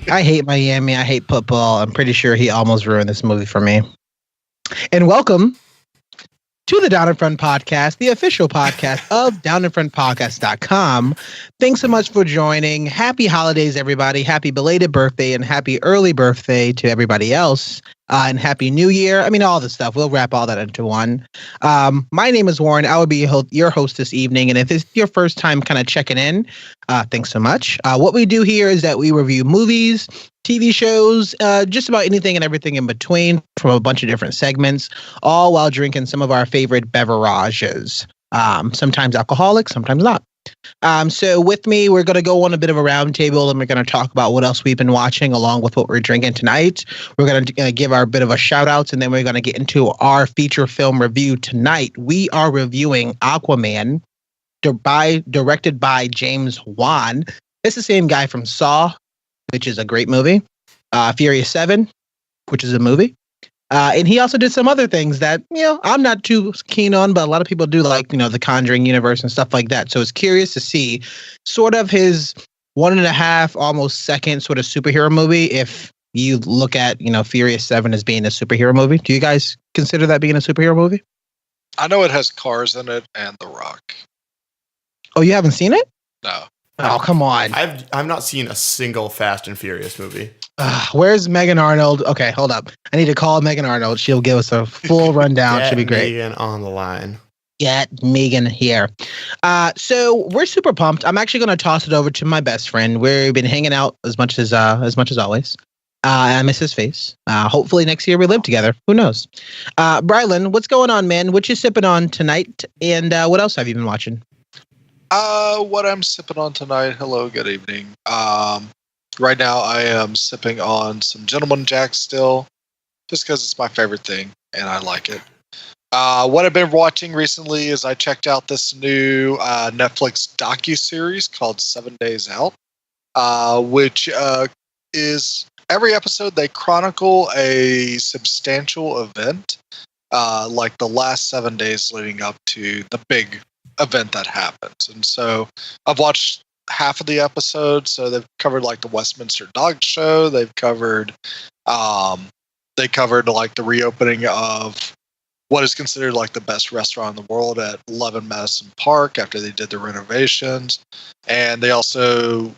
I hate Miami. I hate football. I'm pretty sure he almost ruined this movie for me. And welcome to the Down in Front podcast, the official podcast of downinfrontpodcast.com. Thanks so much for joining. Happy holidays, everybody. Happy belated birthday and happy early birthday to everybody else. And happy new year. I mean, all the stuff. We'll wrap all that into one. My name is Warren. I will be your host this evening. And if it's your first time kind of checking in, thanks so much. What we do here is that we review movies, TV shows, just about anything and everything in between from a bunch of different segments, all while drinking some of our favorite beverages. Sometimes alcoholic, sometimes not. So with me, we're going to go on a bit of a roundtable and we're going to talk about what else we've been watching along with what we're drinking tonight. We're going to give our bit of a shout outs and then we're going to get into our feature film review tonight. We are reviewing Aquaman, directed by James Wan. It's the same guy from Saw, which is a great movie. Furious 7, which is a movie. And he also did some other things that, I'm not too keen on, but a lot of people do like, the Conjuring universe and stuff like that. So it's curious to see sort of his 1.5, almost second sort of superhero movie. If you look at, Furious 7 as being a superhero movie, do you guys consider that being a superhero movie? I know it has cars in it and The Rock. Oh, you haven't seen it? No. Oh, come on. I've not seen a single Fast and Furious movie. Where's Megan Arnold? Okay, hold up. I need to call Megan Arnold. She'll give us a full rundown. Should be great. Megan on the line. Get Megan here. So we're super pumped. I'm actually going to toss it over to my best friend. We've been hanging out as much as always. I miss his face. Hopefully next year we live together. Who knows? Brylan, what's going on, man? What you sipping on tonight? And what else have you been watching? What I'm sipping on tonight. Hello, good evening. Right now I am sipping on some Gentleman Jack still, just because it's my favorite thing and I like it. What I've been watching recently is I checked out this new Netflix docuseries called 7 Days Out, which is every episode they chronicle a substantial event, like the last 7 days leading up to the big event that happens. And so I've watched half of the episode. So they've covered like the Westminster Dog Show. They've covered like the reopening of what is considered like the best restaurant in the world at 11 Madison Park after they did the renovations. And they also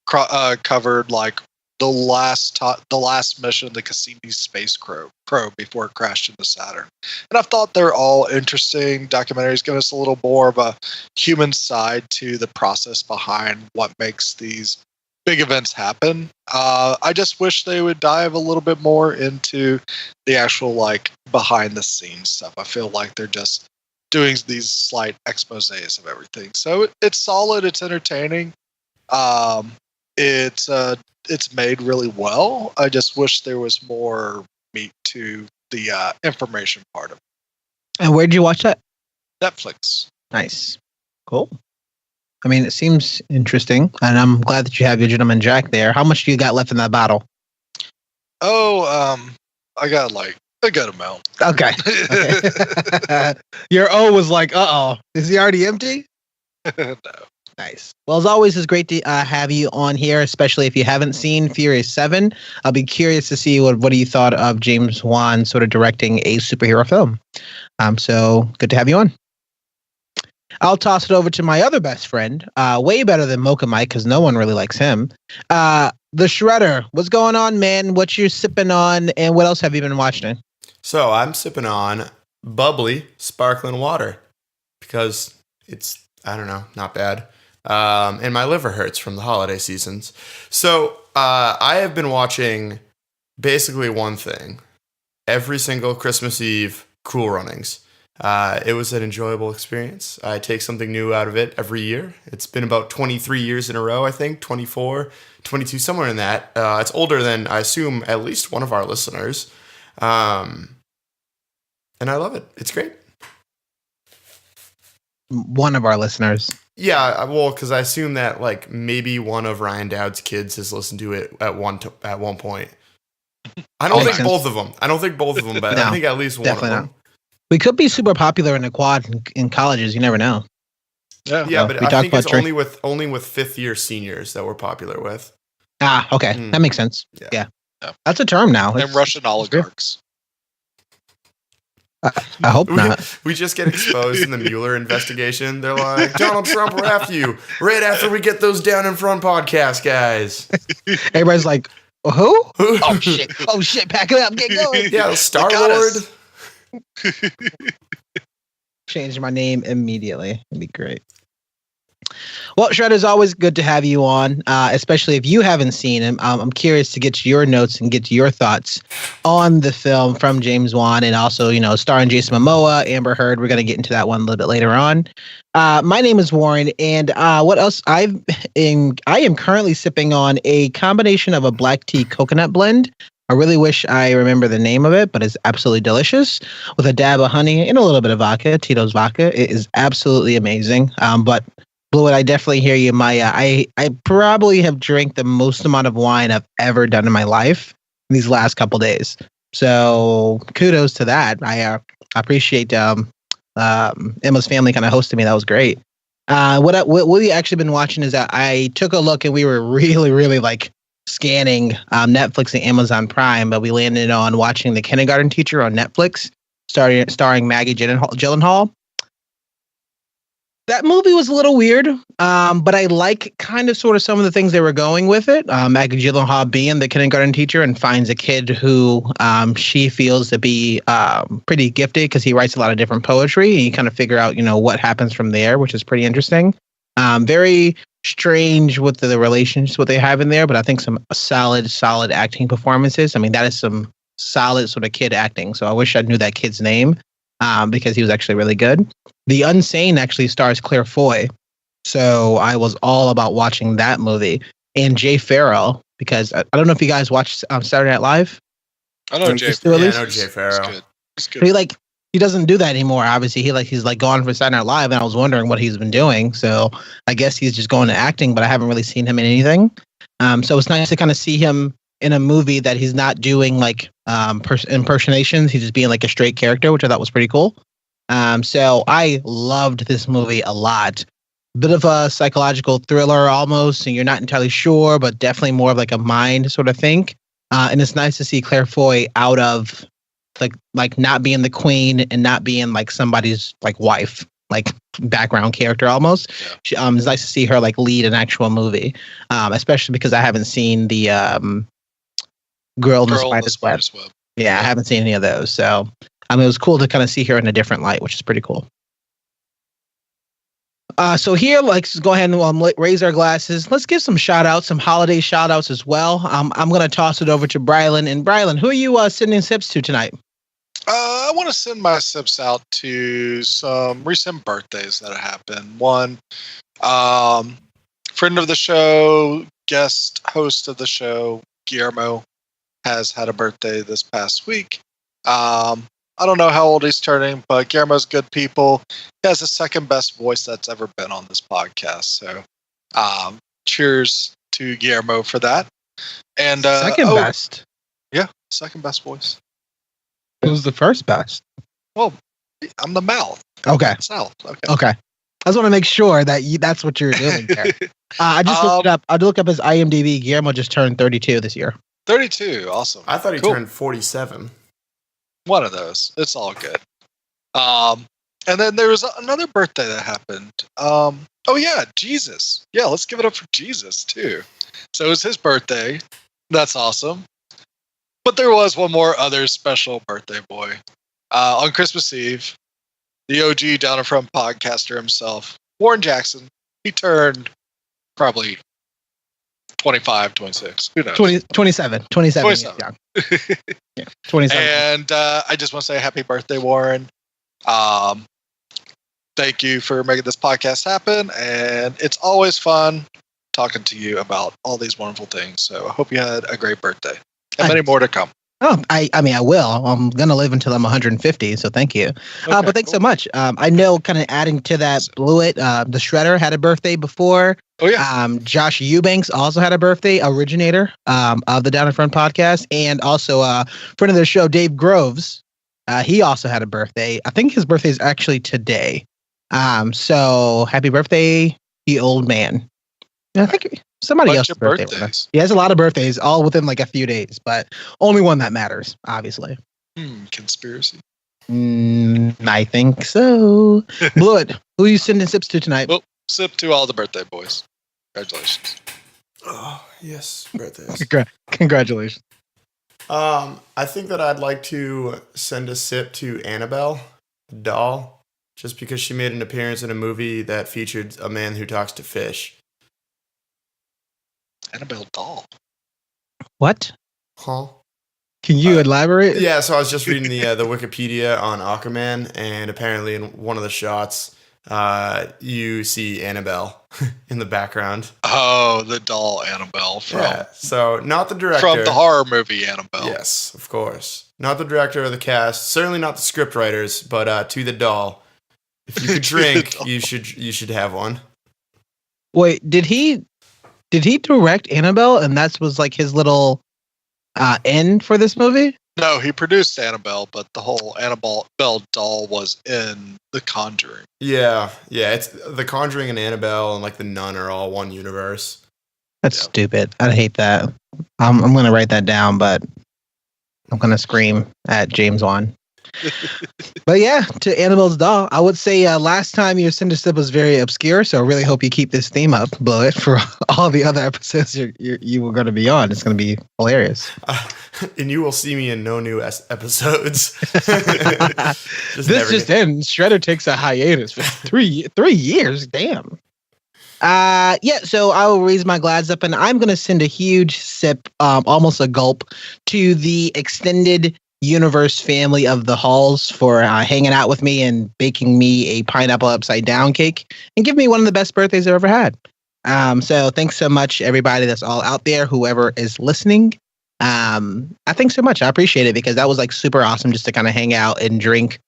covered like the last mission of the Cassini space probe before it crashed into Saturn. And I thought they're all interesting documentaries, giving us a little more of a human side to the process behind what makes these big events happen. I just wish they would dive a little bit more into the actual like behind the scenes stuff. I feel like they're just doing these slight exposés of everything. So it's solid, it's entertaining. It's made really well. I just wish there was more meat to the information part of it. And where did you watch that? Netflix. Nice. Cool. I mean, it seems interesting, and I'm glad that you have your Gentleman Jack there. How much do you got left in that bottle? Oh, I got like a good amount. Okay. Your O was like, uh-oh. Is he already empty? No. Nice. Well, as always, it's great to have you on here, especially if you haven't seen Furious 7. I'll be curious to see what you thought of James Wan sort of directing a superhero film. So good to have you on. I'll toss it over to my other best friend, way better than Mocha Mike because no one really likes him. The Shredder. What's going on, man? What you sipping on, and what else have you been watching? So I'm sipping on bubbly sparkling water because it's, I don't know, not bad. And my liver hurts from the holiday seasons. So I have been watching basically one thing every single Christmas Eve, Cool Runnings. It was an enjoyable experience. I take something new out of it every year. It's been about 23 years in a row, I think, 24, 22, somewhere in that. It's older than, I assume, at least one of our listeners. And I love it. It's great. One of our listeners. Yeah, well, because I assume that like maybe one of Ryan Dowd's kids has listened to it at one point. I don't think both of them. But No, I think at least one of them. not. We could be super popular in the quad in colleges. You never know. Yeah, but I think it's only with fifth year seniors that we're popular with. Ah, okay, that makes sense. Yeah. That's a term now. And Russian oligarchs. I hope not. We just get exposed in the Mueller investigation. They're like, Donald Trump, we're after you. Right after we get those Down in Front podcast guys. Everybody's like, who? Oh shit, pack it up, get going. Yeah, Star-Lord. Change my name immediately. It'd be great. Well, Shredder's always good to have you on, especially if you haven't seen him. I'm curious to get your notes and get your thoughts on the film from James Wan, and also, starring Jason Momoa, Amber Heard. We're going to get into that one a little bit later on. My name is Warren, and what else? I am currently sipping on a combination of a black tea coconut blend. I really wish I remember the name of it, but it's absolutely delicious, with a dab of honey and a little bit of vodka, Tito's vodka. It is absolutely amazing. But Blewett, I definitely hear you. I probably have drank the most amount of wine I've ever done in my life in these last couple days. So kudos to that. I appreciate Emma's family kind of hosting me. That was great. What we actually been watching is that I took a look, and we were really like scanning Netflix and Amazon Prime, but we landed on watching The Kindergarten Teacher on Netflix, starring Maggie Gyllenhaal. That movie was a little weird, but I like kind of sort of some of the things they were going with it. Maggie Gyllenhaal being the kindergarten teacher and finds a kid who she feels to be pretty gifted because he writes a lot of different poetry. And you kind of figure out, what happens from there, which is pretty interesting. Very strange with the relationships, what they have in there, but I think some solid acting performances. I mean, that is some solid sort of kid acting. So I wish I knew that kid's name. Because he was actually really good. The Unsane actually stars Claire Foy. So I was all about watching that movie. And Jay Farrell, because I don't know if you guys watched Saturday Night Live. I know Jay Farrell. He's good. He doesn't do that anymore. Obviously, he's gone for Saturday Night Live, and I was wondering what he's been doing. So I guess he's just going to acting, but I haven't really seen him in anything. So it's nice to kind of see him in a movie that he's not doing like impersonations. He's just being like a straight character, which I thought was pretty cool. So I loved this movie a lot. Bit of a psychological thriller almost, and you're not entirely sure, but definitely more of like a mind sort of thing. And it's nice to see Claire Foy out of like not being the queen and not being like somebody's like wife, like background character almost. Yeah. It's nice to see her like lead an actual movie, especially because I haven't seen the Girl in the Spider's Web. Yeah, I haven't seen any of those. So, it was cool to kind of see her in a different light, which is pretty cool. So here, let's go ahead and raise our glasses. Let's give some shout outs, some holiday shout outs as well. I'm going to toss it over to Brylan. And Brylan, who are you sending sips to tonight? I want to send my sips out to some recent birthdays that have happened. One, friend of the show, guest host of the show, Guillermo, has had a birthday this past week. I don't know how old he's turning, but Guillermo's good people. He has the second best voice that's ever been on this podcast. So, cheers to Guillermo for that. And second best? Yeah, second best voice. Who's the first best? Well, I'm the mouth. Okay. South. Okay. I just want to make sure that that's what you're doing there. I just looked it up. I looked up his IMDb. Guillermo just turned 32 this year. 32, awesome. I thought he turned 47. One of those. It's all good. And then there was another birthday that happened. Oh yeah, Jesus. Yeah, let's give it up for Jesus too. So it was his birthday. That's awesome. But there was one more other special birthday boy. On Christmas Eve, the OG Down in Front podcaster himself, Warren Jackson, he turned probably 25, 26. Who knows? 27. 27. Yeah, 27. And I just want to say happy birthday, Warren. Um, thank you for making this podcast happen, and it's always fun talking to you about all these wonderful things. So I hope you had a great birthday, and many more to come. Oh, I mean, I will. I'm going to live until I'm 150, so thank you. Okay, but thanks so much. I know, kind of adding to that, Blewett, the Shredder had a birthday before. Oh, yeah. Josh Eubanks also had a birthday, originator of the Down in Front podcast, and also friend of the show, Dave Groves. He also had a birthday. I think his birthday is actually today. So happy birthday, you old man. And I think somebody else's birthday. He has a lot of birthdays, all within like a few days, but only one that matters, obviously. Conspiracy. I think so. Blewett, who are you sending sips to tonight? Well, sip to all the birthday boys. Congratulations. Oh, yes, birthdays. Congratulations. I think that I'd like to send a sip to Annabelle, the doll, just because she made an appearance in a movie that featured a man who talks to fish. Annabelle doll. What? Huh? Can you elaborate? Yeah, so I was just reading the Wikipedia on Aquaman, and apparently in one of the shots, you see Annabelle in the background. Oh, the doll Annabelle so not the director. From the horror movie Annabelle. Yes, of course. Not the director or the cast, certainly not the script writers, but to the doll. If you could drink, you should have one. Wait, did he direct Annabelle, and that was like his little end for this movie? No, he produced Annabelle, but the whole Annabelle doll was in The Conjuring. Yeah, it's The Conjuring and Annabelle and like The Nun are all one universe. That's stupid. I hate that. I'm gonna write that down, but I'm gonna scream at James Wan. But yeah, to Annabelle's doll, I would say last time your Cinder Sip was very obscure, so I really hope you keep this theme up, Blewett, for all the other episodes you were going to be on. It's going to be hilarious. And you will see me in no new episodes. This just ends. Shredder takes a hiatus for 3 years. Damn. So I will raise my glass up, and I'm going to send a huge sip, almost a gulp, to the extended universe family of the Halls for hanging out with me and baking me a pineapple upside down cake and give me one of the best birthdays I've ever had. So thanks so much, everybody that's all out there, whoever is listening. I think so much. I appreciate it because that was like super awesome just to kind of hang out and drink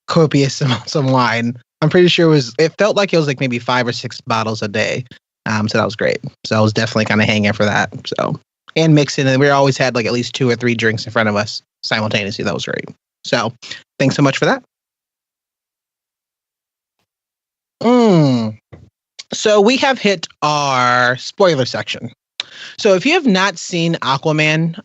copious amounts of wine. I'm pretty sure it felt like it was like maybe 5 or 6 bottles a day. So that was great. So I was definitely kind of hanging for that. So, and mixing, and we always had like at least 2 or 3 drinks in front of us simultaneously. That was great. So thanks so much for that. So we have hit our spoiler section. So if you have not seen Aquaman,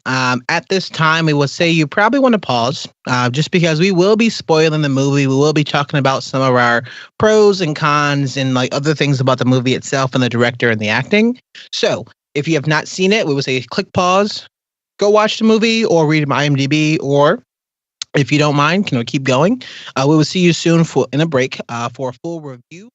at this time, we will say you probably want to pause, just because we will be spoiling the movie. We will be talking about some of our pros and cons and like other things about the movie itself and the director and the acting. So if you have not seen it, we will say click pause, go watch the movie or read my IMDb, or if you don't mind, keep going. We will see you soon in a break for a full review.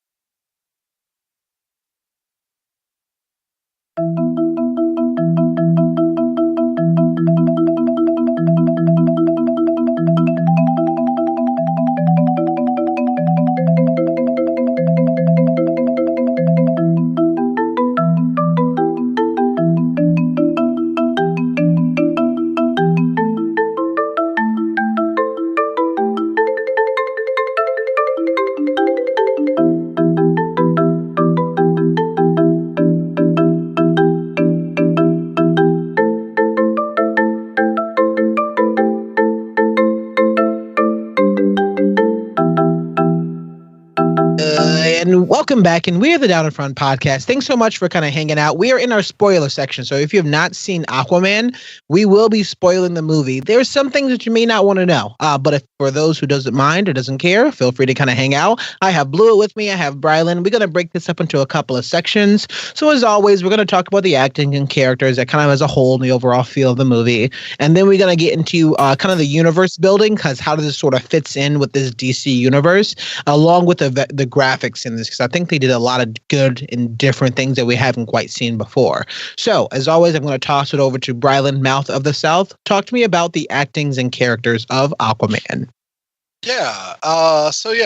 And welcome back, and we're the Down in Front podcast. Thanks so much for kind of hanging out. We are in our spoiler section, so if you have not seen Aquaman, we will be spoiling the movie. There's some things that you may not want to know, but if for those who doesn't mind or doesn't care, feel free to kind of hang out. I have Blewett with me. I have Brylan. We're going to break this up into a couple of sections. So as always, we're going to talk about the acting and characters that kind of as a whole and the overall feel of the movie, and then we're going to get into kind of the universe building, because how does this sort of fits in with this DC universe, along with the graphics in this, because I think they did a lot of good and different things that we haven't quite seen before. So, as always, I'm going to toss it over to Brylan, Mouth of the South. Talk to me about the actings and characters of Aquaman. Yeah.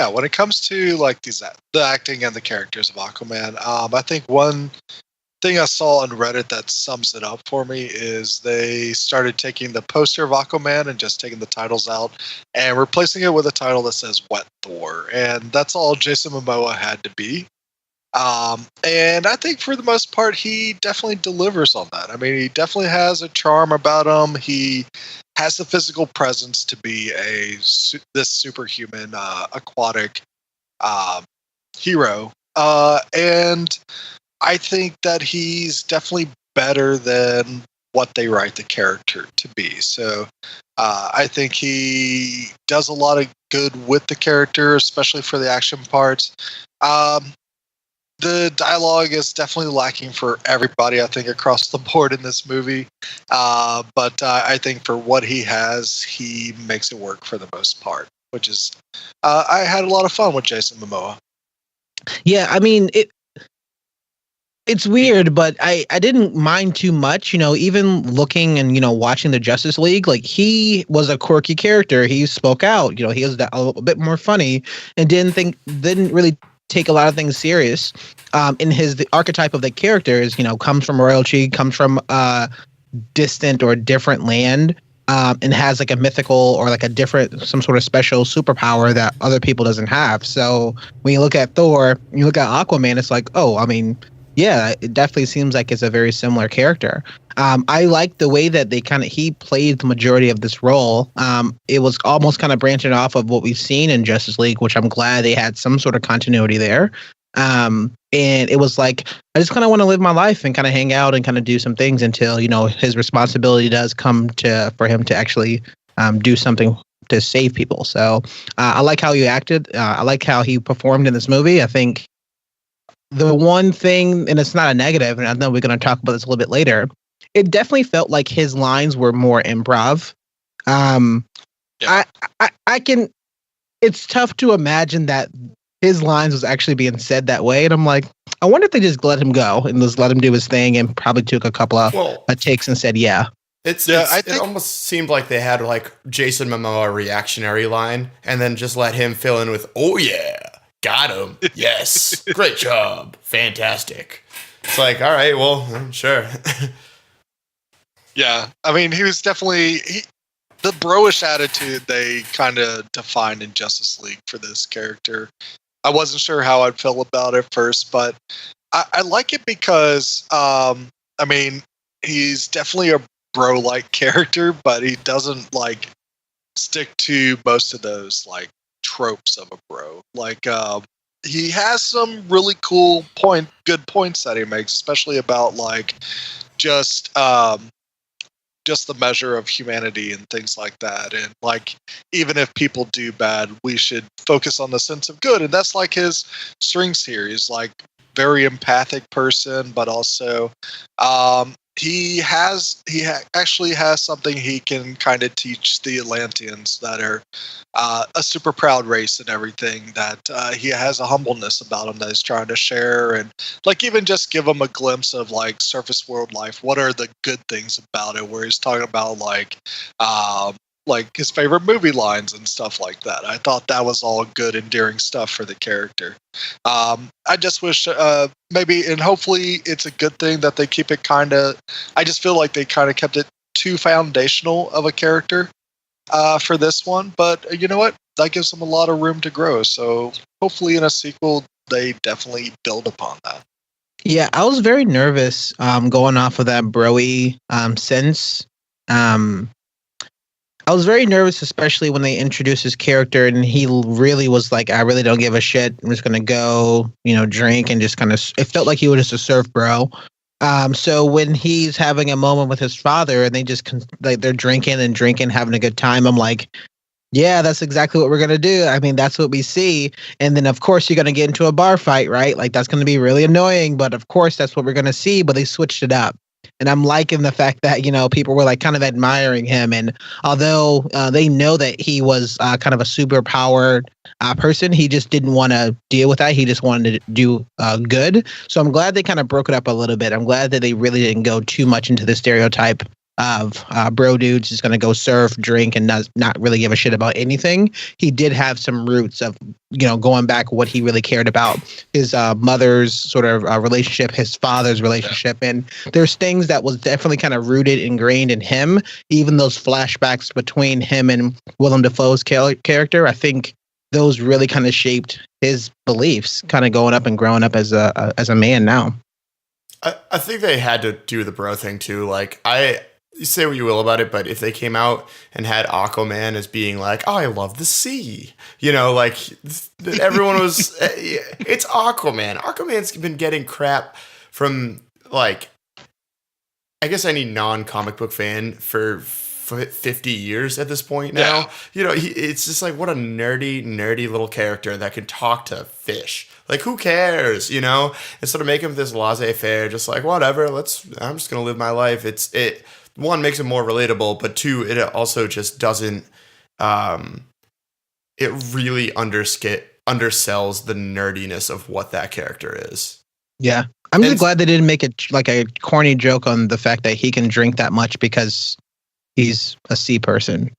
When it comes to like the acting and the characters of Aquaman, I think one thing I saw on Reddit that sums it up for me is they started taking the poster of Aquaman and just taking the titles out and replacing it with a title that says Wet Thor. And that's all Jason Momoa had to be. And I think for the most part, he definitely delivers on that. I mean, he definitely has a charm about him. He has the physical presence to be this superhuman aquatic hero. And I think that he's definitely better than what they write the character to be. So I think he does a lot of good with the character, especially for the action parts. The dialogue is definitely lacking for everybody, I think, across the board in this movie. But I think for what he has, he makes it work for the most part, which is, I had a lot of fun with Jason Momoa. Yeah, I mean, it's weird, but I didn't mind too much. Even looking and, watching the Justice League, like he was a quirky character. He spoke out, he was a little bit more funny and didn't really take a lot of things serious. In the archetype of the characters, comes from royalty, comes from distant or different land, and has like a mythical or like some sort of special superpower that other people doesn't have. So when you look at Thor, you look at Aquaman, it's like, oh, I mean, yeah, it definitely seems like it's a very similar character. I like the way that he played the majority of this role. It was almost kind of branching off of what we've seen in Justice League, which I'm glad they had some sort of continuity there. And it was like, I just kind of want to live my life and kind of hang out and kind of do some things until, his responsibility does come for him to actually do something to save people. So I like how he acted. I like how he performed in this movie. I think the one thing, and it's not a negative, and I know we're going to talk about this a little bit later, it definitely felt like his lines were more improv. Yeah. I can. It's tough to imagine that his lines was actually being said that way, and I'm like, I wonder if they just let him go and just let him do his thing, and probably took a couple of takes and said, "Yeah." It almost seemed like they had like Jason Momoa reactionary line, and then just let him fill in with, "Oh yeah, got him, yes, great job, fantastic." It's like, all right, well, sure. Yeah, I mean, he was definitely the bro-ish attitude they kind of defined in Justice League for this character. I wasn't sure how I'd feel about it first, but I like it because, I mean, he's definitely a bro-like character, but he doesn't like stick to most of those like tropes of a bro. Like, he has some really good points that he makes, especially about like just the measure of humanity and things like that. And like, even if people do bad, we should focus on the sense of good. And that's like his strengths here. He's like very empathic person, but also he actually has something he can kind of teach the Atlanteans that are a super proud race and everything, that he has a humbleness about him that he's trying to share, and like even just give them a glimpse of like surface world life. What are the good things about it? Where he's talking about like his favorite movie lines and stuff like that. I thought that was all good, endearing stuff for the character. I just wish maybe, and hopefully it's a good thing that they keep it kind of, I just feel like they kind of kept it too foundational of a character for this one. But you know what? That gives them a lot of room to grow. So hopefully in a sequel, they definitely build upon that. Yeah, I was very nervous going off of that broy sense. I was very nervous, especially when they introduced his character and he really was like, I really don't give a shit. I'm just going to go, drink and just kind of, it felt like he was just a surf bro. So when he's having a moment with his father and they just, they're drinking, having a good time, I'm like, yeah, that's exactly what we're going to do. I mean, that's what we see. And then, of course, you're going to get into a bar fight, right? Like, that's going to be really annoying. But, of course, that's what we're going to see. But they switched it up. And I'm liking the fact that, people were like kind of admiring him. And although they know that he was kind of a super powered person, he just didn't want to deal with that. He just wanted to do good. So I'm glad they kind of broke it up a little bit. I'm glad that they really didn't go too much into the stereotype of bro dudes just gonna go surf, drink, and not really give a shit about anything. He did have some roots of going back what he really cared about, his mother's sort of relationship, his father's relationship, and there's things that was definitely kind of rooted, ingrained in him. Even those flashbacks between him and Willem Dafoe's character, I think those really kind of shaped his beliefs, kind of going up and growing up as a man now. I think they had to do the bro thing too. Like, you say what you will about it, but if they came out and had Aquaman as being like, oh, I love the sea, like everyone was, it's Aquaman. Aquaman's been getting crap from like, I guess any non-comic book fan for 50 years at this point now. It's just like, what a nerdy little character that can talk to fish. Like, who cares, Instead of making him this laissez-faire, just like, whatever, I'm just going to live my life. It one, makes it more relatable, but two, it also just doesn't, it really undersells the nerdiness of what that character is. Yeah. I'm just glad they didn't make it like a corny joke on the fact that he can drink that much because he's a sea person.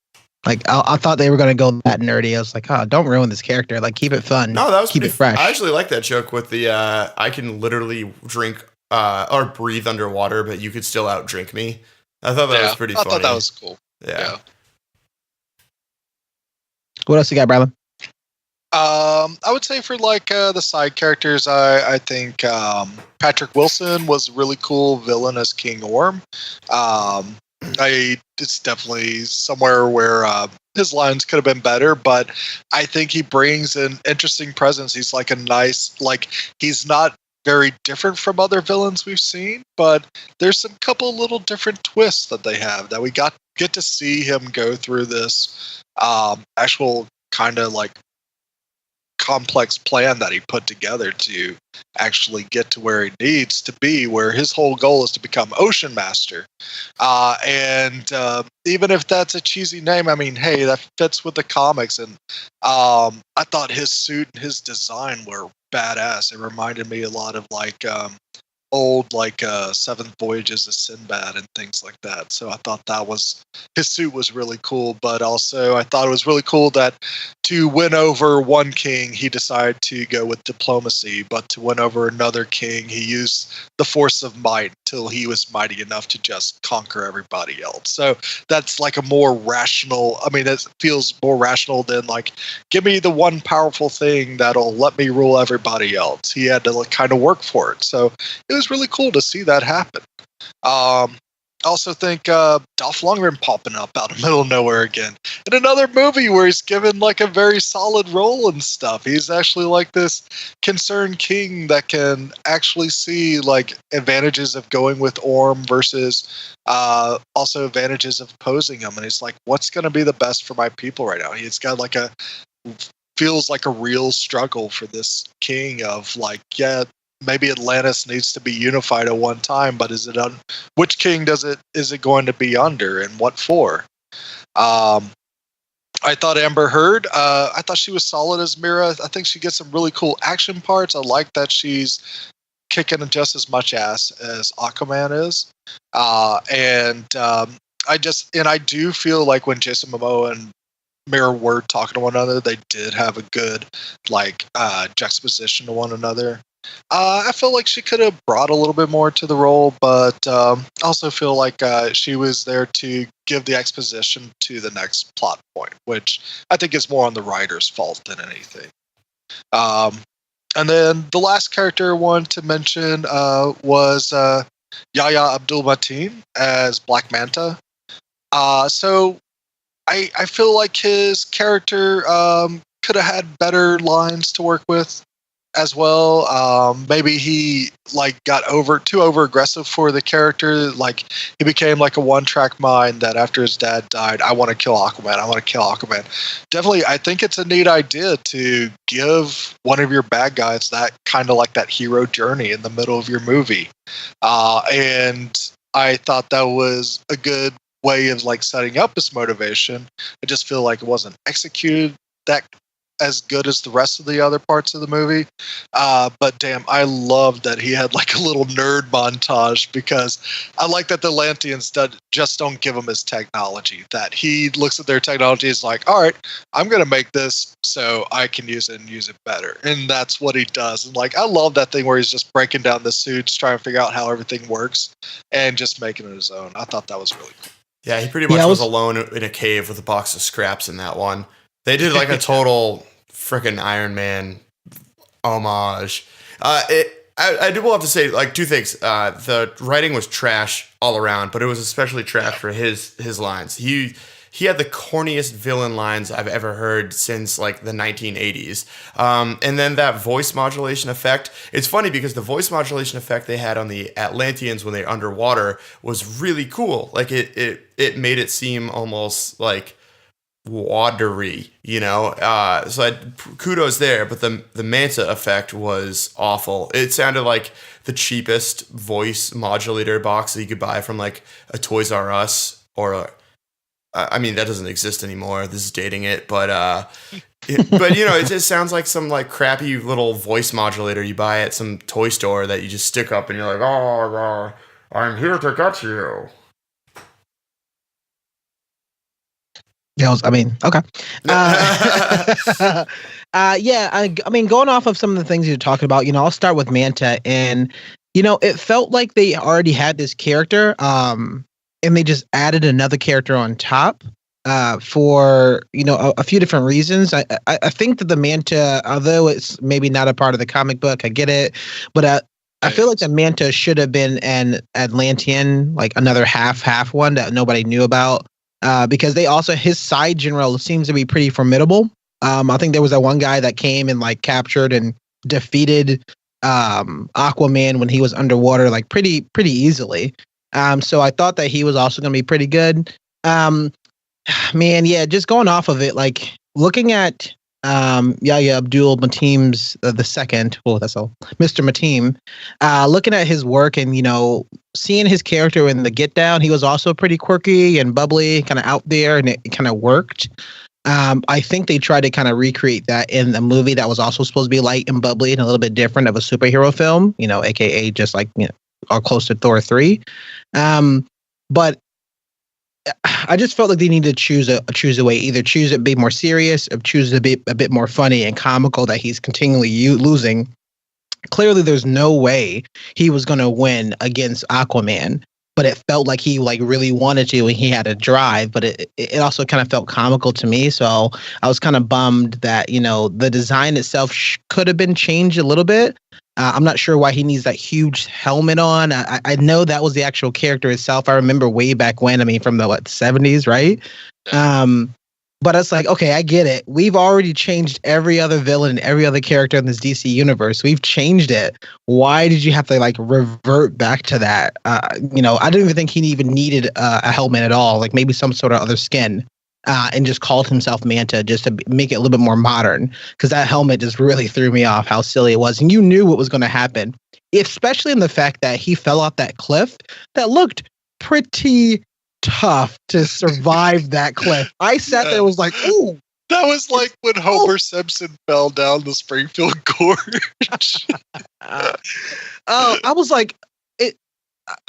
Like, I thought they were going to go that nerdy. I was like, oh, don't ruin this character. Like, keep it fun. No, that was keep it fresh. I actually like that joke with the, I can literally drink or breathe underwater, but you could still outdrink me. I thought that was pretty funny. I thought that was cool. Yeah. What else you got, Bradley? I would say for like the side characters, I think Patrick Wilson was a really cool villain as King Orm. It's definitely somewhere where his lines could have been better, but I think he brings an interesting presence. He's like a nice, like, he's not very different from other villains we've seen, but there's some couple little different twists that they have that we get to see him go through this actual kind of like complex plan that he put together to actually get to where he needs to be, where his whole goal is to become Ocean Master. And even if that's a cheesy name, I mean, hey, that fits with the comics. And I thought his suit and his design were badass. It reminded me a lot of like old like Seventh Voyages of Sinbad and things like that. So I thought his suit was really cool, but also I thought it was really cool that to win over one king, he decided to go with diplomacy, but to win over another king, he used the force of might until he was mighty enough to just conquer everybody else. So that's like a more rational, I mean, it feels more rational than like, give me the one powerful thing that'll let me rule everybody else. He had to like kind of work for it. So it was really cool to see that happen. I also think Dolph Lundgren popping up out of middle of nowhere again in another movie where he's given like a very solid role and stuff. He's actually like this concerned king that can actually see like advantages of going with Orm versus also advantages of opposing him. And he's like, what's going to be the best for my people right now? He's got like feels like a real struggle for this king of like, yeah, maybe Atlantis needs to be unified at one time, but which king is it going to be under and what for? I thought Amber Heard, I thought she was solid as Mira. I think she gets some really cool action parts. I like that she's kicking just as much ass as Aquaman is. I do feel like when Jason Momoa and Mira were talking to one another, they did have a good like juxtaposition to one another. I feel like she could have brought a little bit more to the role, but also feel like she was there to give the exposition to the next plot point, which I think is more on the writer's fault than anything. And then the last character I wanted to mention was Yahya Abdul-Mateen as Black Manta. So I feel like his character could have had better lines to work with as well. Maybe he like got too over aggressive for the character. Like he became like a one-track mind that after his dad died, I want to kill Aquaman. Definitely, I think it's a neat idea to give one of your bad guys that kind of like that hero journey in the middle of your movie. And I thought that was a good way of like setting up his motivation. I just feel like it wasn't executed that as good as the rest of the other parts of the movie. But damn, I love that he had like a little nerd montage, because I like that the Atlanteans just don't give him his technology. That he looks at their technology is like, all right, I'm going to make this so I can use it and use it better. And that's what he does. And like, I love that thing where he's just breaking down the suits, trying to figure out how everything works and just making it his own. I thought that was really cool. Yeah, he pretty much was alone in a cave with a box of scraps in that one. They did like a total freaking Iron Man homage. I will have to say like two things. The writing was trash all around, but it was especially trash for his lines. He had the corniest villain lines I've ever heard since like the 1980s. And then that voice modulation effect. It's funny because the voice modulation effect they had on the Atlanteans when they're underwater was really cool. Like it made it seem almost like watery, you know? So kudos there, but the Manta effect was awful. It sounded like the cheapest voice modulator box that you could buy from like a Toys R Us or I mean, that doesn't exist anymore. This is dating it, but but you know, it just sounds like some like crappy little voice modulator you buy at some toy store that you just stick up and you're like, oh, I'm here to get you. Yeah, okay. Yeah, I mean, going off of some of the things you're talking about, you know, I'll start with Manta, and you know, it felt like they already had this character, and they just added another character on top for, you know, a few different reasons. I think that the Manta, although it's maybe not a part of the comic book, I get it, but I feel like the Manta should have been an Atlantean, like another half one that nobody knew about, because they also, his side general seems to be pretty formidable. I think there was that one guy that came and like captured and defeated Aquaman when he was underwater, like pretty easily. So I thought that he was also going to be pretty good. Man, yeah, just going off of it, like looking at Yahya Abdul Mateem's the second, that's all, Mr. Mateem, looking at his work and, you know, seeing his character in the Get Down, he was also pretty quirky and bubbly, kind of out there, and it kind of worked. I think they tried to kind of recreate that in the movie that was also supposed to be light and bubbly and a little bit different of a superhero film, you know, aka just like, you know, or close to Thor 3. But I just felt like they needed to choose a way, either choose it be more serious or choose it be a bit more funny and comical that he's continually losing. Clearly there's no way he was going to win against Aquaman, but it felt like he like really wanted to and he had a drive, but it also kind of felt comical to me. So I was kind of bummed that, you know, the design itself could have been changed a little bit. I'm not sure why he needs that huge helmet on. I know that was the actual character itself. I remember way back when, I mean, from the 70s, right? But it's like, okay, I get it. We've already changed every other villain and every other character in this DC universe. We've changed it. Why did you have to like revert back to that? You know, I don't even think he even needed a helmet at all. Like maybe some sort of other skin. And just called himself Manta just to make it a little bit more modern, because that helmet just really threw me off how silly it was. And you knew what was going to happen, especially in the fact that he fell off that cliff that looked pretty tough to survive that cliff. I sat there and was like, ooh. That was like when Homer Simpson fell down the Springfield Gorge. I was like,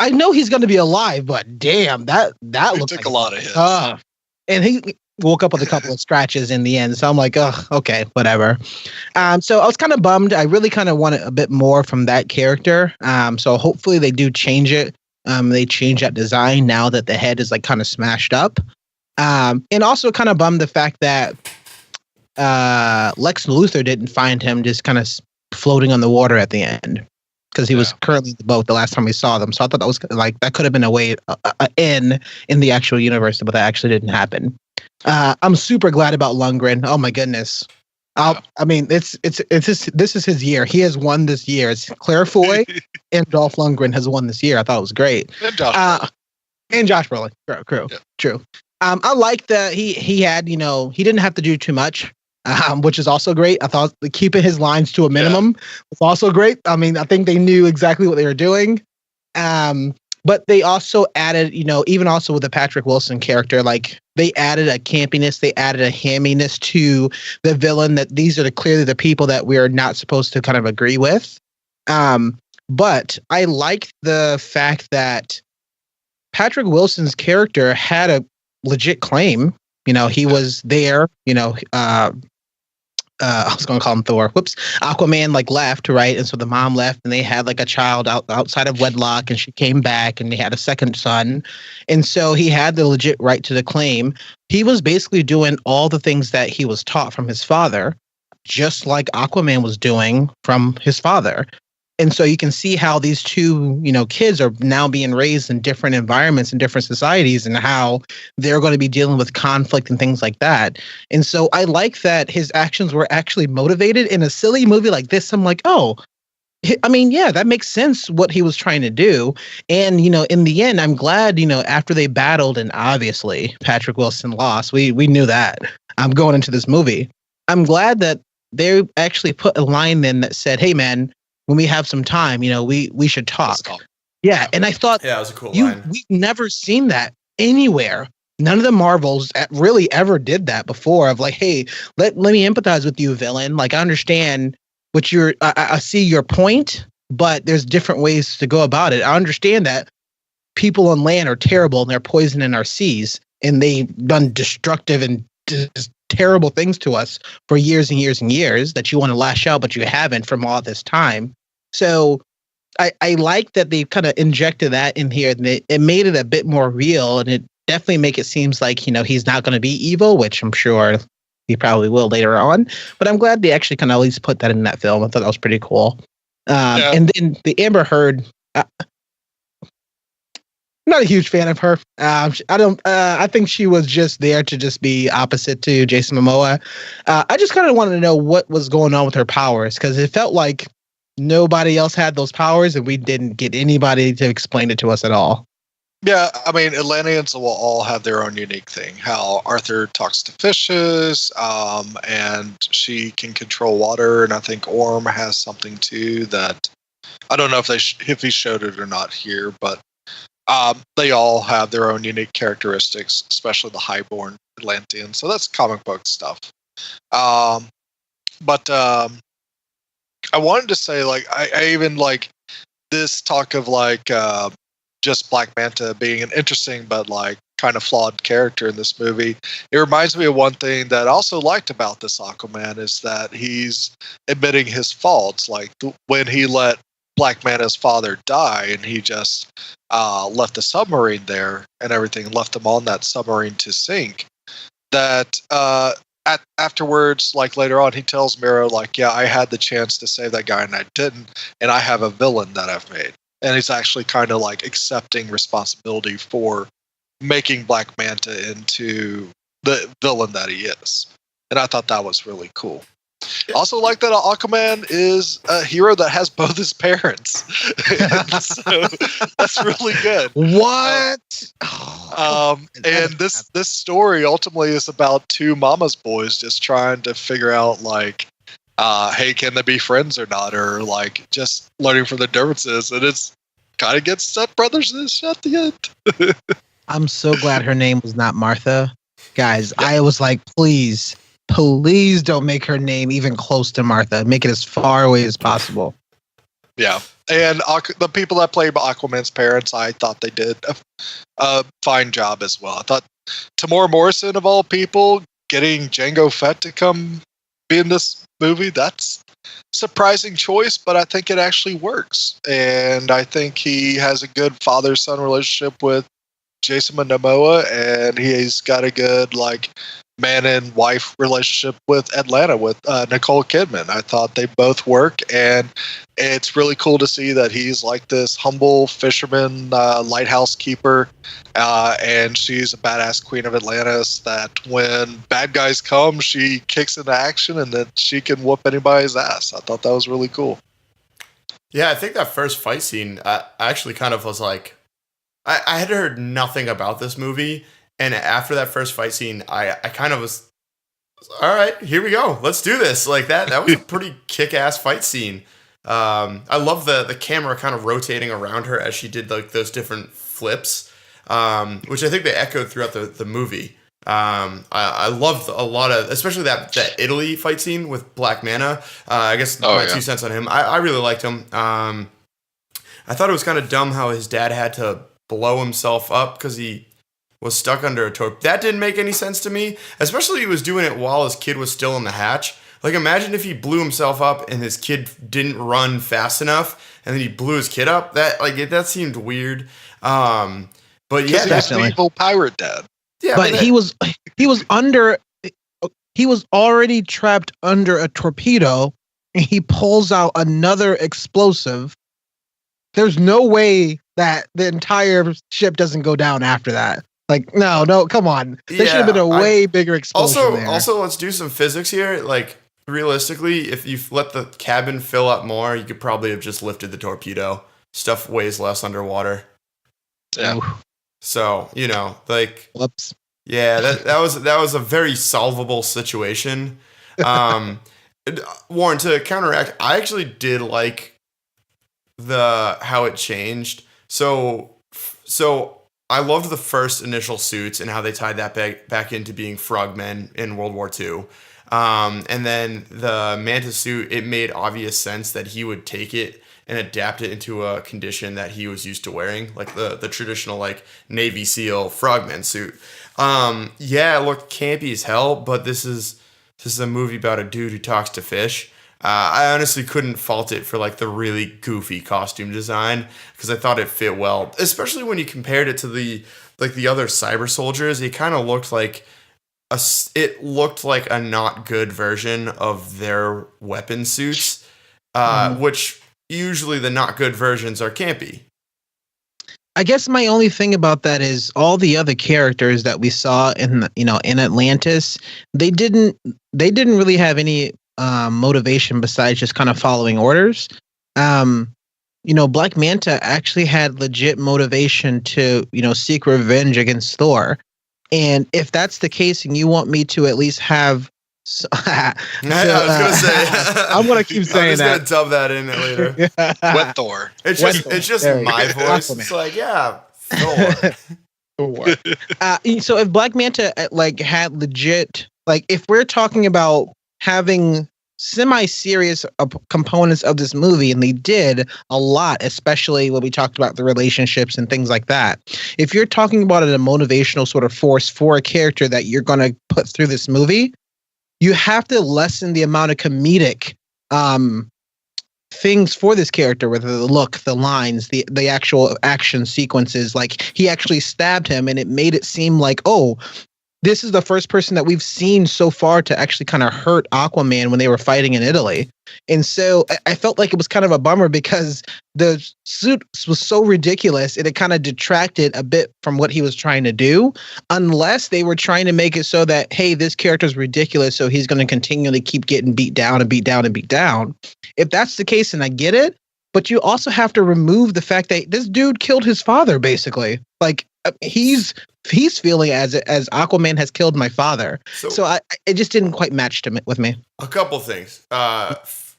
I know he's going to be alive, but damn, that looked took like a lot of hits. And he woke up with a couple of scratches in the end. So I'm like, oh, okay, whatever. So I was kind of bummed. I really kind of wanted a bit more from that character. So hopefully they do change it. They change that design now that the head is like kind of smashed up. And also kind of bummed the fact that Lex Luthor didn't find him just kind of floating on the water at the end, because he was currently in the boat the last time we saw them. So I thought that was like, that could have been a way in the actual universe, but that actually didn't happen. I'm super glad about Lundgren. Oh my goodness. I mean, this is his year. He has won this year. It's Claire Foy and Dolph Lundgren has won this year. I thought it was great. And Josh Brolin. True. I like that he had, you know, he didn't have to do too much. Which is also great. I thought keeping his lines to a minimum was also great. I mean, I think they knew exactly what they were doing. But they also added, even also with the Patrick Wilson character, like they added a campiness, they added a hamminess to the villain. That these are clearly the people that we are not supposed to kind of agree with. But I like the fact that Patrick Wilson's character had a legit claim. He was there. I was going to call him Thor. Whoops. Aquaman left, right? And so the mom left and they had a child outside of wedlock, and she came back and they had a second son. And so he had the legit right to the claim. He was basically doing all the things that he was taught from his father, just like Aquaman was doing from his father. And so you can see how these two, kids are now being raised in different environments and different societies, and how they're going to be dealing with conflict and things like that. And so I like that his actions were actually motivated in a silly movie like this. I'm like, oh, I mean, yeah, that makes sense what he was trying to do. And, in the end, I'm glad, after they battled, and obviously Patrick Wilson lost. We knew that. I'm going into this movie. I'm glad that they actually put a line in that said, hey, man, when we have some time, we should talk. Yeah. And I thought, yeah, it was a cool line. We've never seen that anywhere. None of the Marvels really ever did that before, of hey, let me empathize with you, villain. I understand what I see your point, but there's different ways to go about it. I understand that people on land are terrible and they're poisoning our seas, and they've done destructive and terrible things to us for years and years and years, that you want to lash out, but you haven't from all this time. So I like that they kind of injected that in here, and it made it a bit more real, and it definitely make it seems like, he's not going to be evil, which I'm sure he probably will later on. But I'm glad they actually kind of at least put that in that film. I thought that was pretty cool. And then the Amber Heard, not a huge fan of her. I think she was just there to just be opposite to Jason Momoa. I just kind of wanted to know what was going on with her powers, because it felt like nobody else had those powers, and we didn't get anybody to explain it to us at all. Yeah, I mean, Atlanteans will all have their own unique thing. How Arthur talks to fishes, and she can control water, and I think Orm has something too that I don't know if he showed it or not here, but they all have their own unique characteristics, especially the highborn Atlanteans. So that's comic book stuff. But I wanted to say, I even like this talk of just Black Manta being an interesting but kind of flawed character in this movie. It reminds me of one thing that I also liked about this Aquaman, is that he's admitting his faults. When he let Black Manta's father die, and he just left the submarine there and everything, left him on that submarine to sink. That afterwards, later on, he tells Miro, yeah, I had the chance to save that guy and I didn't, and I have a villain that I've made. And he's actually kind of accepting responsibility for making Black Manta into the villain that he is. And I thought that was really cool. Also like that Aquaman is a hero that has both his parents. So that's really good. What? And this story ultimately is about two mama's boys just trying to figure out hey, can they be friends or not? Or just learning from the differences. And it's kind of gets stepbrothers at the end. I'm so glad her name was not Martha. Guys, yeah. I was like, please don't make her name even close to Martha. Make it as far away as possible. Yeah. And the people that played Aquaman's parents, I thought they did a fine job as well. I thought Tamora Morrison, of all people, getting Jango Fett to come be in this movie, that's a surprising choice, but I think it actually works. And I think he has a good father-son relationship with Jason Momoa, and he's got a good man and wife relationship with Atlanta with Nicole Kidman. I thought they both work, and it's really cool to see that he's this humble fisherman, lighthouse keeper, and she's a badass queen of Atlantis that when bad guys come, she kicks into action and that she can whoop anybody's ass. I thought that was really cool. Yeah, I think that first fight scene, I actually kind of was I had heard nothing about this movie, and after that first fight scene, I kind of was, all right, here we go, let's do this. That was a pretty kick-ass fight scene. I love the camera kind of rotating around her as she did like those different flips, which I think they echoed throughout the movie. I loved a lot of, especially that Italy fight scene with Black Manta. I guess my 2 cents on him. I really liked him. I thought it was kind of dumb how his dad had to blow himself up because he was stuck under a torp. That didn't make any sense to me, especially he was doing it while his kid was still in the hatch. Like, imagine if he blew himself up and his kid didn't run fast enough, and then he blew his kid up. That seemed weird. But yeah, that's an evil pirate dad. Yeah, but he was already trapped under a torpedo, and he pulls out another explosive. There's no way that the entire ship doesn't go down after that. Like, no, come on. There should have been a way bigger explosion there. Also, let's do some physics here. Like, realistically, if you let the cabin fill up more, you could probably have just lifted the torpedo. Stuff weighs less underwater. Yeah. So, like, whoops. Yeah, that was a very solvable situation. Warren, to counteract, I actually did like how it changed. So I loved the first initial suits and how they tied that back into being frogmen in World War II. And then the Manta suit, it made obvious sense that he would take it and adapt it into a condition that he was used to wearing, like the traditional like Navy SEAL frogman suit. It looked campy as hell, but this is a movie about a dude who talks to fish. I honestly couldn't fault it for like the really goofy costume design because I thought it fit well, especially when you compared it to the other cyber soldiers. It kind of looked like a not good version of their weapon suits, which usually the not good versions are campy. I guess my only thing about that is all the other characters that we saw in Atlantis, they didn't really have any motivation besides just kind of following orders. Black Manta actually had legit motivation to, seek revenge against Thor. And if that's the case, and you want me to at least have, I was gonna say, I'm gonna keep saying that. I'm just gonna dub that in later. Wet Thor. It's just my voice. It's like, yeah, Thor. So if Black Manta had legit, if we're talking about having semi-serious components of this movie, and they did a lot, especially when we talked about the relationships and things like that. If you're talking about a motivational sort of force for a character that you're going to put through this movie, you have to lessen the amount of comedic things for this character, with the look, the lines, the actual action sequences. Like, he actually stabbed him, and it made it seem like, oh, this is the first person that we've seen so far to actually kind of hurt Aquaman when they were fighting in Italy. And so I felt like it was kind of a bummer because the suit was so ridiculous, and it kind of detracted a bit from what he was trying to do, unless they were trying to make it so that, hey, this character's ridiculous, so he's going to continually keep getting beat down and beat down and beat down. If that's the case, and I get it, but you also have to remove the fact that this dude killed his father, basically. Like, he's feeling as Aquaman has killed my father. So it just didn't quite match with me. A couple things.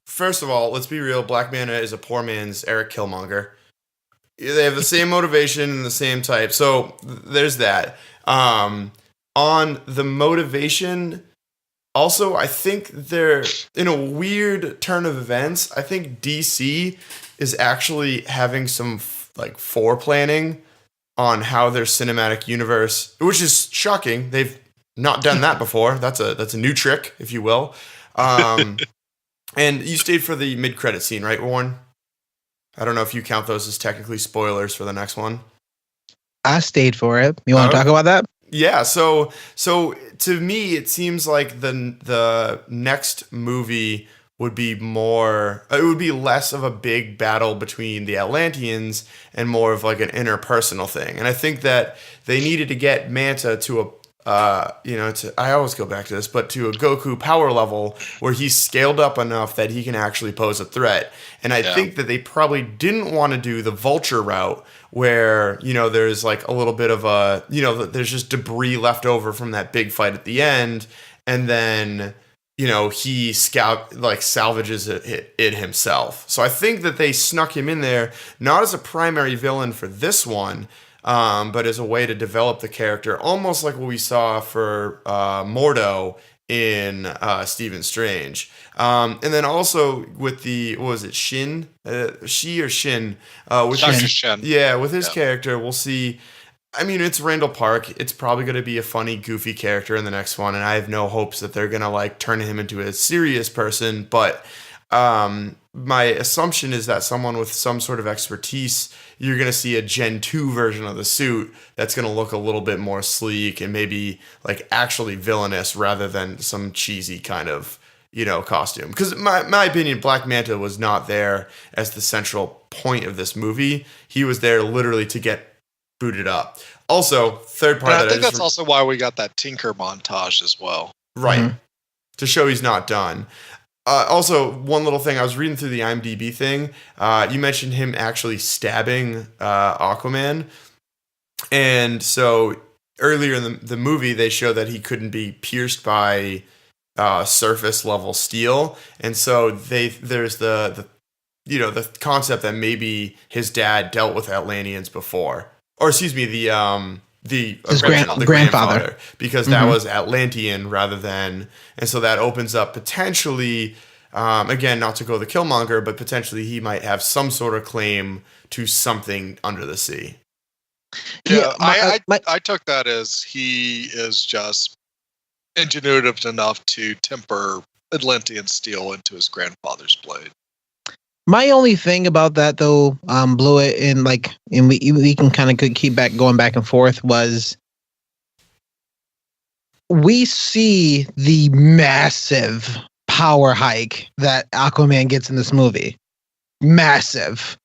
First of all, let's be real. Black Manta is a poor man's Eric Killmonger. They have the same motivation and the same type. So there's that. On the motivation, also, I think they're in a weird turn of events. I think DC is actually having some foreplanning on how their cinematic universe, which is shocking. They've not done that before. That's a new trick, if you will. And you stayed for the mid-credit scene, right, Warren? I don't know if you count those as technically spoilers for the next one. I stayed for it. You want to talk about that? Yeah. So to me, it seems like the next movie would be less of a big battle between the Atlanteans and more of like an interpersonal thing. And I think that they needed to get Manta to I always go back to this, but to a Goku power level where he's scaled up enough that he can actually pose a threat. And I think that they probably didn't want to do the Vulture route where, there's like a little bit of there's just debris left over from that big fight at the end. And then, he salvages it himself. So I think that they snuck him in there, not as a primary villain for this one, but as a way to develop the character, almost like what we saw for Mordo in Stephen Strange. And then also with what was it, Shin? She or Shin? With Dr. Shin. Yeah, with his character, we'll see. I mean, it's Randall Park. It's probably going to be a funny, goofy character in the next one, and I have no hopes that they're going to turn him into a serious person. But my assumption is that someone with some sort of expertise, you're going to see a Gen 2 version of the suit that's going to look a little bit more sleek and maybe actually villainous rather than some cheesy kind of costume. Because my opinion, Black Manta was not there as the central point of this movie. He was there literally to get booted up. Also, third part. I think that's also why we got that Tinker montage as well. Right. To show he's not done. Also, one little thing, I was reading through the IMDb thing. You mentioned him actually stabbing Aquaman. And so earlier in the movie, they show that he couldn't be pierced by surface level steel. And so there's the concept that maybe his dad dealt with Atlanteans before. Or excuse me, his grandfather, because that was Atlantean rather than, and so that opens up potentially, again, not to go the Killmonger, but potentially he might have some sort of claim to something under the sea. Yeah, I took that as he is just ingenuitive enough to temper Atlantean steel into his grandfather's blade. My only thing about that, though, blew it in and we can kind of keep going back and forth, was we see the massive power hike that Aquaman gets in this movie. Massive.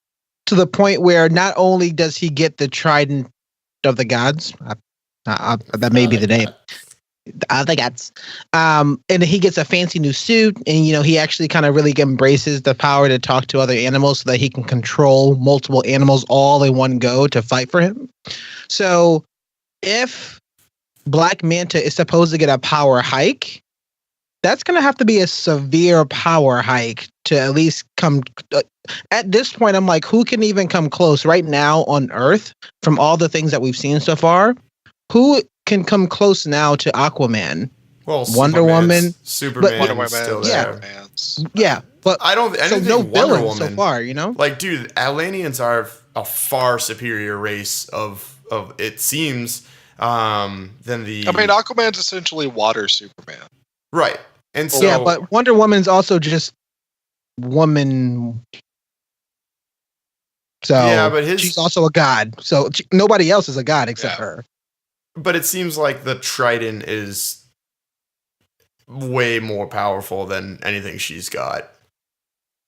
To the point where not only does he get the trident of the gods, that may be the name. The gods. And he gets a fancy new suit, and he actually kind of really embraces the power to talk to other animals so that he can control multiple animals all in one go to fight for him. So if Black Manta is supposed to get a power hike, that's going to have to be a severe power hike to at least come. At this point, I'm like, who can even come close right now on Earth from all the things that we've seen so far? Who can come close now to Aquaman? Well, Wonder Woman, Superman, Wonder Woman, still there. Yeah, but I don't think no Wonder villains Woman so far. Dude, Atlanteans are a far superior race of it seems than the. I mean, Aquaman's essentially water Superman, right? And so yeah, but Wonder Woman's also just woman. So yeah, but she's also a god. So nobody else is a god except her. But it seems like the trident is way more powerful than anything she's got.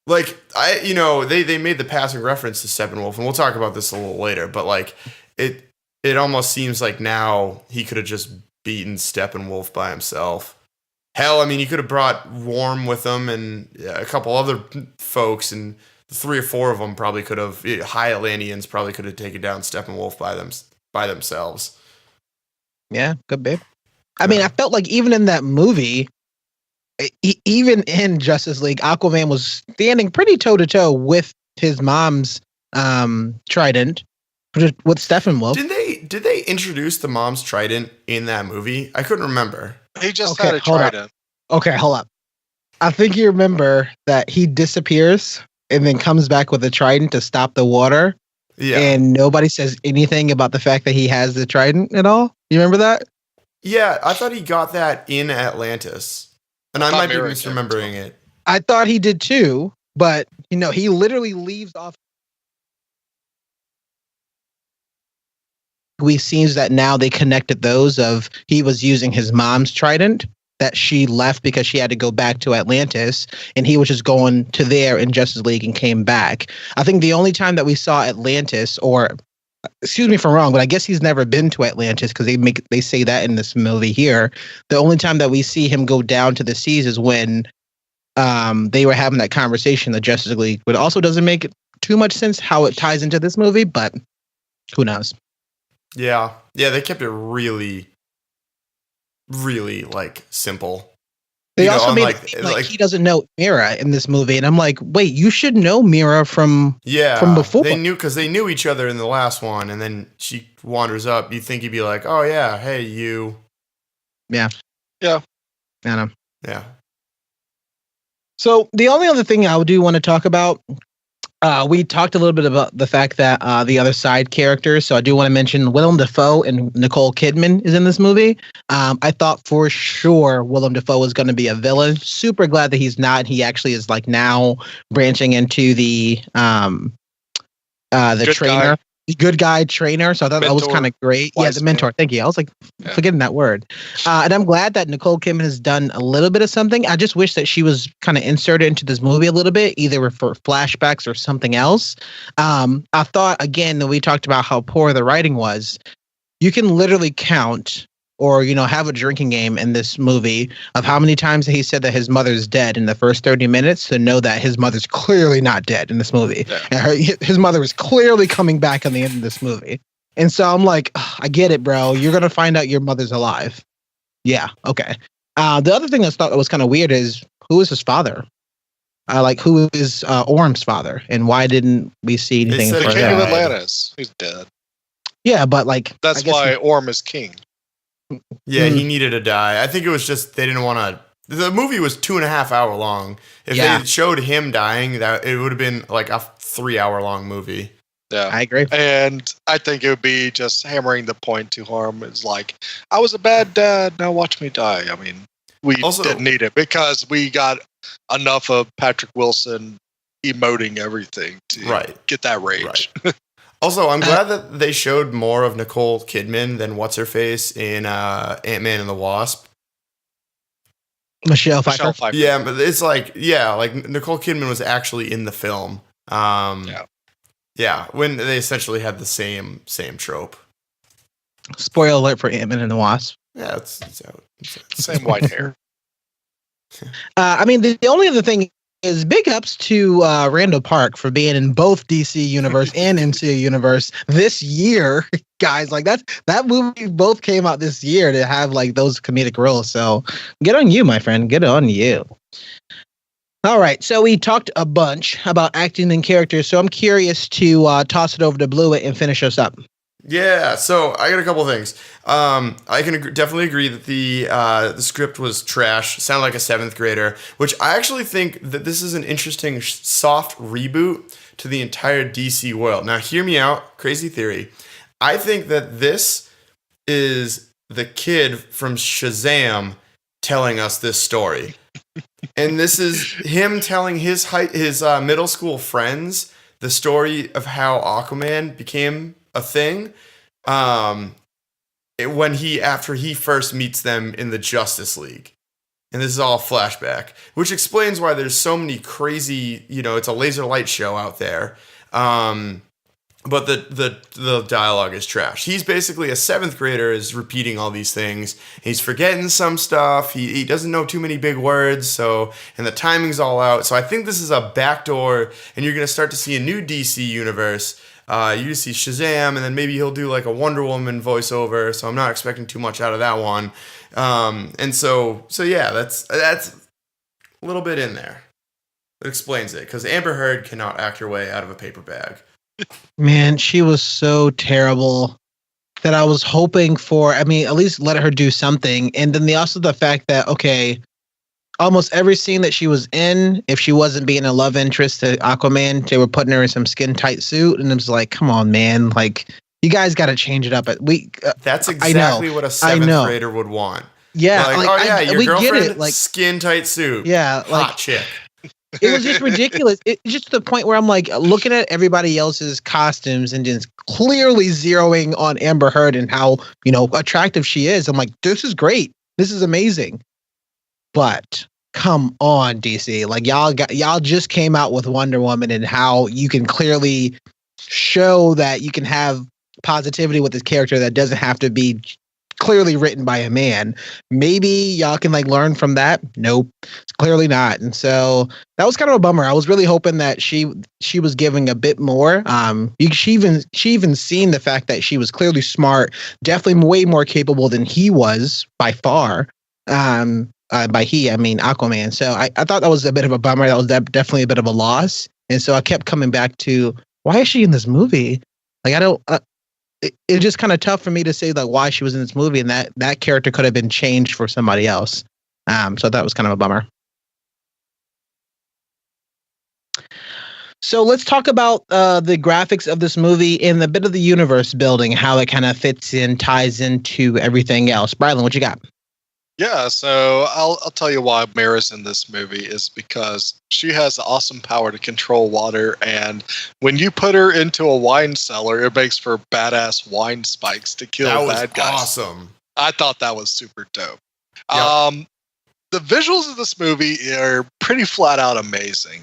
They made the passing reference to Steppenwolf, and we'll talk about this a little later. But it almost seems like now he could have just beaten Steppenwolf by himself. Hell, I mean, he could have brought Worm with him and a couple other folks, and the 3 or 4 of them probably could have. High Atlanteans probably could have taken down Steppenwolf by themselves. Yeah, good babe. I mean, I felt like even in that movie, even in Justice League, Aquaman was standing pretty toe to toe with his mom's trident with Steppenwolf. Did they introduce the mom's trident in that movie? I couldn't remember. He just had a trident. Okay, hold up. I think you remember that he disappears and then comes back with a trident to stop the water. Yeah. And nobody says anything about the fact that he has the trident at all. You remember that? Yeah, I thought he got that in Atlantis. And I might be misremembering it. I thought he did too, but he literally leaves off. We seems that now they connected those of he was using his mom's trident that she left because she had to go back to Atlantis, and he was just going to there in Justice League and came back. I think the only time that we saw Atlantis, or excuse me if I'm wrong, but I guess he's never been to Atlantis because they say that in this movie here. The only time that we see him go down to the seas is when they were having that conversation, the Justice League, but it also doesn't make too much sense how it ties into this movie, but who knows? Yeah, they kept it really, really simple. They also made it seem like he doesn't know Mira in this movie, and I'm like, wait, you should know Mira from before. They knew each other in the last one, and then she wanders up. You think he'd be like, oh yeah, hey you. Yeah. Yeah. I know. Yeah. So the only other thing I do want to talk about, we talked a little bit about the fact that the other side characters. So I do want to mention Willem Dafoe and Nicole Kidman is in this movie. I thought for sure Willem Dafoe was going to be a villain. Super glad that he's not. He actually is like now branching into the Good trainer. guy. Good guy trainer. So I thought that was kind of great. Yeah, the mentor. Thank you. I was like forgetting that word. And I'm glad that Nicole Kidman has done a little bit of something. I just wish that she was kind of inserted into this movie a little bit, either for flashbacks or something else. I thought, again, that we talked about how poor the writing was. You can literally count or, have a drinking game in this movie of how many times he said that his mother's dead in the first 30 minutes to know that his mother's clearly not dead in this movie. Yeah. And his mother is clearly coming back on the end of this movie. And so I'm like, I get it, bro. You're going to find out your mother's alive. Yeah. Okay. The other thing I thought was kind of weird is who is his father? Who is Orm's father? And why didn't we see anything? The king of Atlantis. He's dead. Yeah, but that's why Orm is king. Yeah, he needed to die. I think it was just they didn't want to. The movie was 2.5 hours long. If they showed him dying, that it would have been like a 3-hour long movie. Yeah, I agree. And I think it would be just hammering the point to harm. It's like, I was a bad dad. Now watch me die. I mean, we didn't need it because we got enough of Patrick Wilson emoting everything to get that rage. Right. Also, I'm glad that they showed more of Nicole Kidman than what's-her-face in Ant-Man and the Wasp. Michelle Pfeiffer. Yeah, but it's like Nicole Kidman was actually in the film. Yeah, when they essentially had the same trope. Spoiler alert for Ant-Man and the Wasp. Yeah, it's out. Same white hair. I mean, the only other thing is big ups to Randall Park for being in both DC Universe and MCU Universe this year, guys. Like that movie both came out this year to have like those comedic roles. So get on you, my friend. Get on you. All right, so we talked a bunch about acting and characters. So I'm curious to toss it over to Blewett and finish us up. Yeah, so I got a couple of things. I can definitely agree that the script was trash. Sounded like a 7th grader, which I actually think that this is an interesting soft reboot to the entire DC world. Now, hear me out. Crazy theory. I think that this is the kid from Shazam telling us this story. And this is him telling his middle school friends the story of how Aquaman became a thing after he first meets them in the Justice League. And this is all flashback, which explains why there's so many crazy, it's a laser light show out there. But the dialogue is trash. He's basically a 7th grader is repeating all these things. He's forgetting some stuff. He doesn't know too many big words. And the timing's all out. So I think this is a backdoor, and you're going to start to see a new DC universe. You see Shazam, and then maybe he'll do like a Wonder Woman voiceover. So I'm not expecting too much out of that one. And so yeah, that's a little bit in there. It explains it because Amber Heard cannot act her way out of a paper bag. Man, she was so terrible that I was hoping for. I mean, at least let her do something. And then the fact that almost every scene that she was in, if she wasn't being a love interest to Aquaman, they were putting her in some skin tight suit, and it was like, come on, man, like you guys got to change it up. That's exactly what a 7th grader would want. Yeah, your we girlfriend, get it. Like skin tight suit. Yeah, hot chick. It was just ridiculous. It's just to the point where I'm like looking at everybody else's costumes and just clearly zeroing on Amber Heard and how attractive she is. I'm like, this is great. This is amazing. But come on, DC. Like y'all just came out with Wonder Woman and how you can clearly show that you can have positivity with this character that doesn't have to be clearly written by a man. Maybe y'all can learn from that. Nope, it's clearly not. And so that was kind of a bummer. I was really hoping that she was giving a bit more. She even seen the fact that she was clearly smart, definitely way more capable than he was by far. by he, I mean Aquaman. So I thought that was a bit of a bummer. That was definitely a bit of a loss. And so I kept coming back to, why is she in this movie? Like, I don't. It's just kind of tough for me to say like why she was in this movie, and that character could have been changed for somebody else. So that was kind of a bummer. So let's talk about the graphics of this movie and the bit of the universe building, how it kind of fits in, ties into everything else. Brylan, what you got? Yeah, so I'll tell you why Mara's in this movie is because she has the awesome power to control water, and when you put her into a wine cellar, it makes for badass wine spikes to kill bad guys. Awesome. I thought that was super dope. Yep. The visuals of this movie are pretty flat out amazing.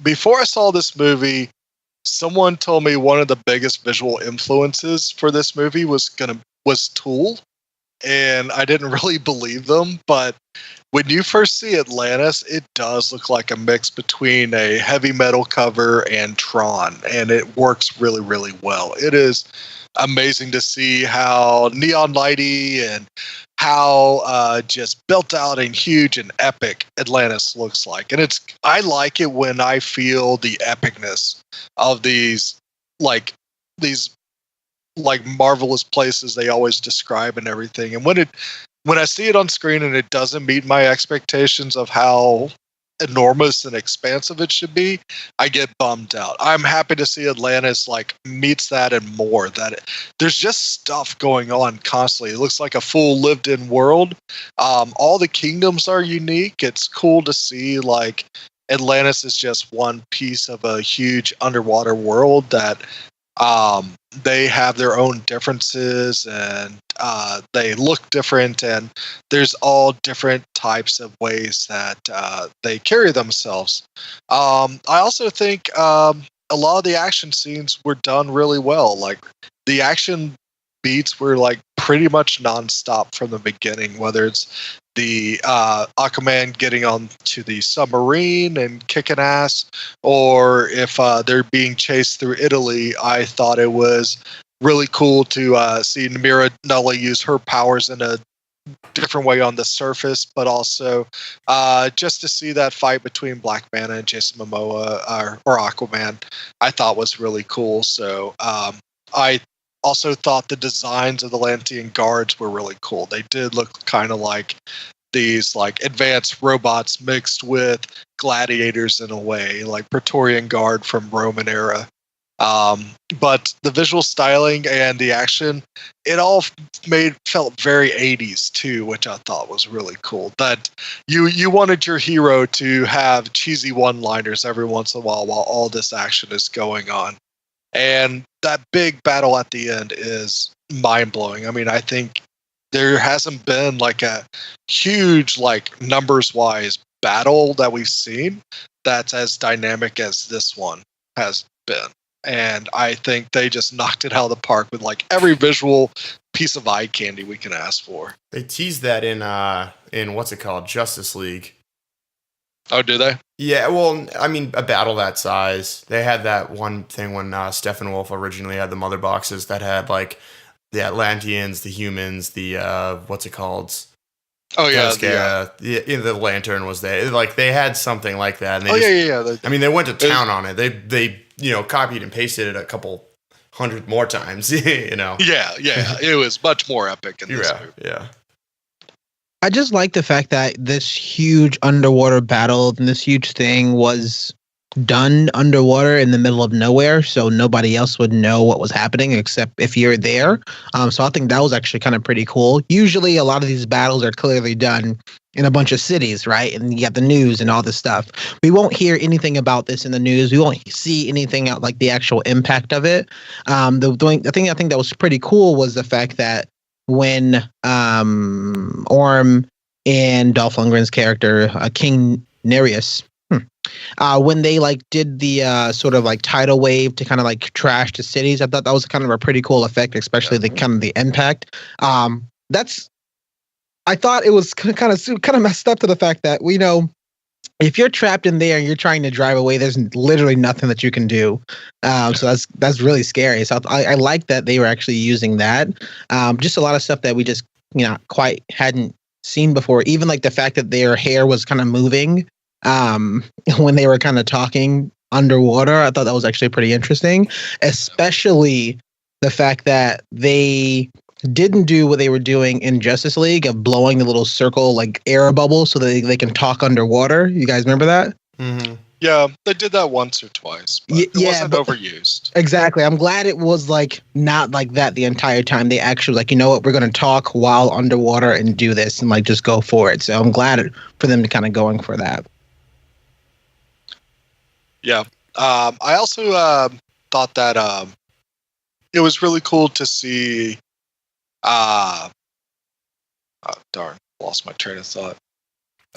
Before I saw this movie, someone told me one of the biggest visual influences for this movie was Tool. And I didn't really believe them, but when you first see Atlantis, it does look like a mix between a heavy metal cover and Tron, and it works really, really well. It is amazing to see how neon lighty and how just built out and huge and epic Atlantis looks like. And I like it when I feel the epicness of these marvelous places they always describe and everything. And when I see it on screen and it doesn't meet my expectations of how enormous and expansive it should be, I get bummed out. I'm happy to see Atlantis meets that and more. There's just stuff going on constantly. It looks like a full lived-in world. All the kingdoms are unique. It's cool to see Atlantis is just one piece of a huge underwater world that they have their own differences and they look different, and there's all different types of ways that they carry themselves. I also think a lot of the action scenes were done really well. The action beats were pretty much nonstop from the beginning, whether it's the Aquaman getting onto the submarine and kicking ass, or if they're being chased through Italy. I thought it was really cool to see Namira not only use her powers in a different way on the surface, but also just to see that fight between Black Manta and Jason Momoa or Aquaman, I thought was really cool. So I also thought the designs of the Lantean guards were really cool. They did look kind of like these advanced robots mixed with gladiators in a way, like Praetorian Guard from Roman era. But the visual styling and the action, it all felt very 80s too, which I thought was really cool. That you wanted your hero to have cheesy one-liners every once in a while all this action is going on. And that big battle at the end is mind-blowing. I mean, I think there hasn't been a huge numbers-wise battle that we've seen that's as dynamic as this one has been. And I think they just knocked it out of the park with every visual piece of eye candy we can ask for. They teased that in what's it called, Justice League. Oh, do they? Yeah, well, I mean, a battle that size. They had that one thing when Steppenwolf originally had the mother boxes that had the Atlanteans, the humans, the what's it called? Oh yeah, the lantern was there. They had something like that. And yeah. They went to town on it. They copied and pasted it a couple hundred more times. Yeah. It was much more epic in this movie. Yeah. I just like the fact that this huge underwater battle and this huge thing was done underwater in the middle of nowhere, so nobody else would know what was happening except if you're there. So I think that was actually kind of pretty cool. Usually a lot of these battles are clearly done in a bunch of cities, right? And you got the news and all this stuff. We won't hear anything about this in the news. We won't see anything out the actual impact of it. The thing I think that was pretty cool was the fact that when Orm and Dolph Lundgren's character, King Nereus, when they did the sort of tidal wave to kind of trash the cities, I thought that was kind of a pretty cool effect, especially the kind of the impact. I thought it was kind of messed up to the fact that if you're trapped in there and you're trying to drive away, there's literally nothing that you can do. So that's really scary. So I like that they were actually using that. Just a lot of stuff that we just quite hadn't seen before. Even like the fact that their hair was kind of moving when they were kind of talking underwater. I thought that was actually pretty interesting, especially the fact that they didn't do what they were doing in Justice League of blowing the little circle like air bubble so that they can talk underwater. You guys remember that? Mm-hmm. Yeah, they did that once or twice, but it wasn't overused. Exactly. I'm glad it was like not like that the entire time. They actually like, you know what, we're going to talk while underwater and do this and like just go for it. So I'm glad for them to kind of going for that. Yeah. I also thought that it was really cool to see. Oh, darn, lost my train of thought.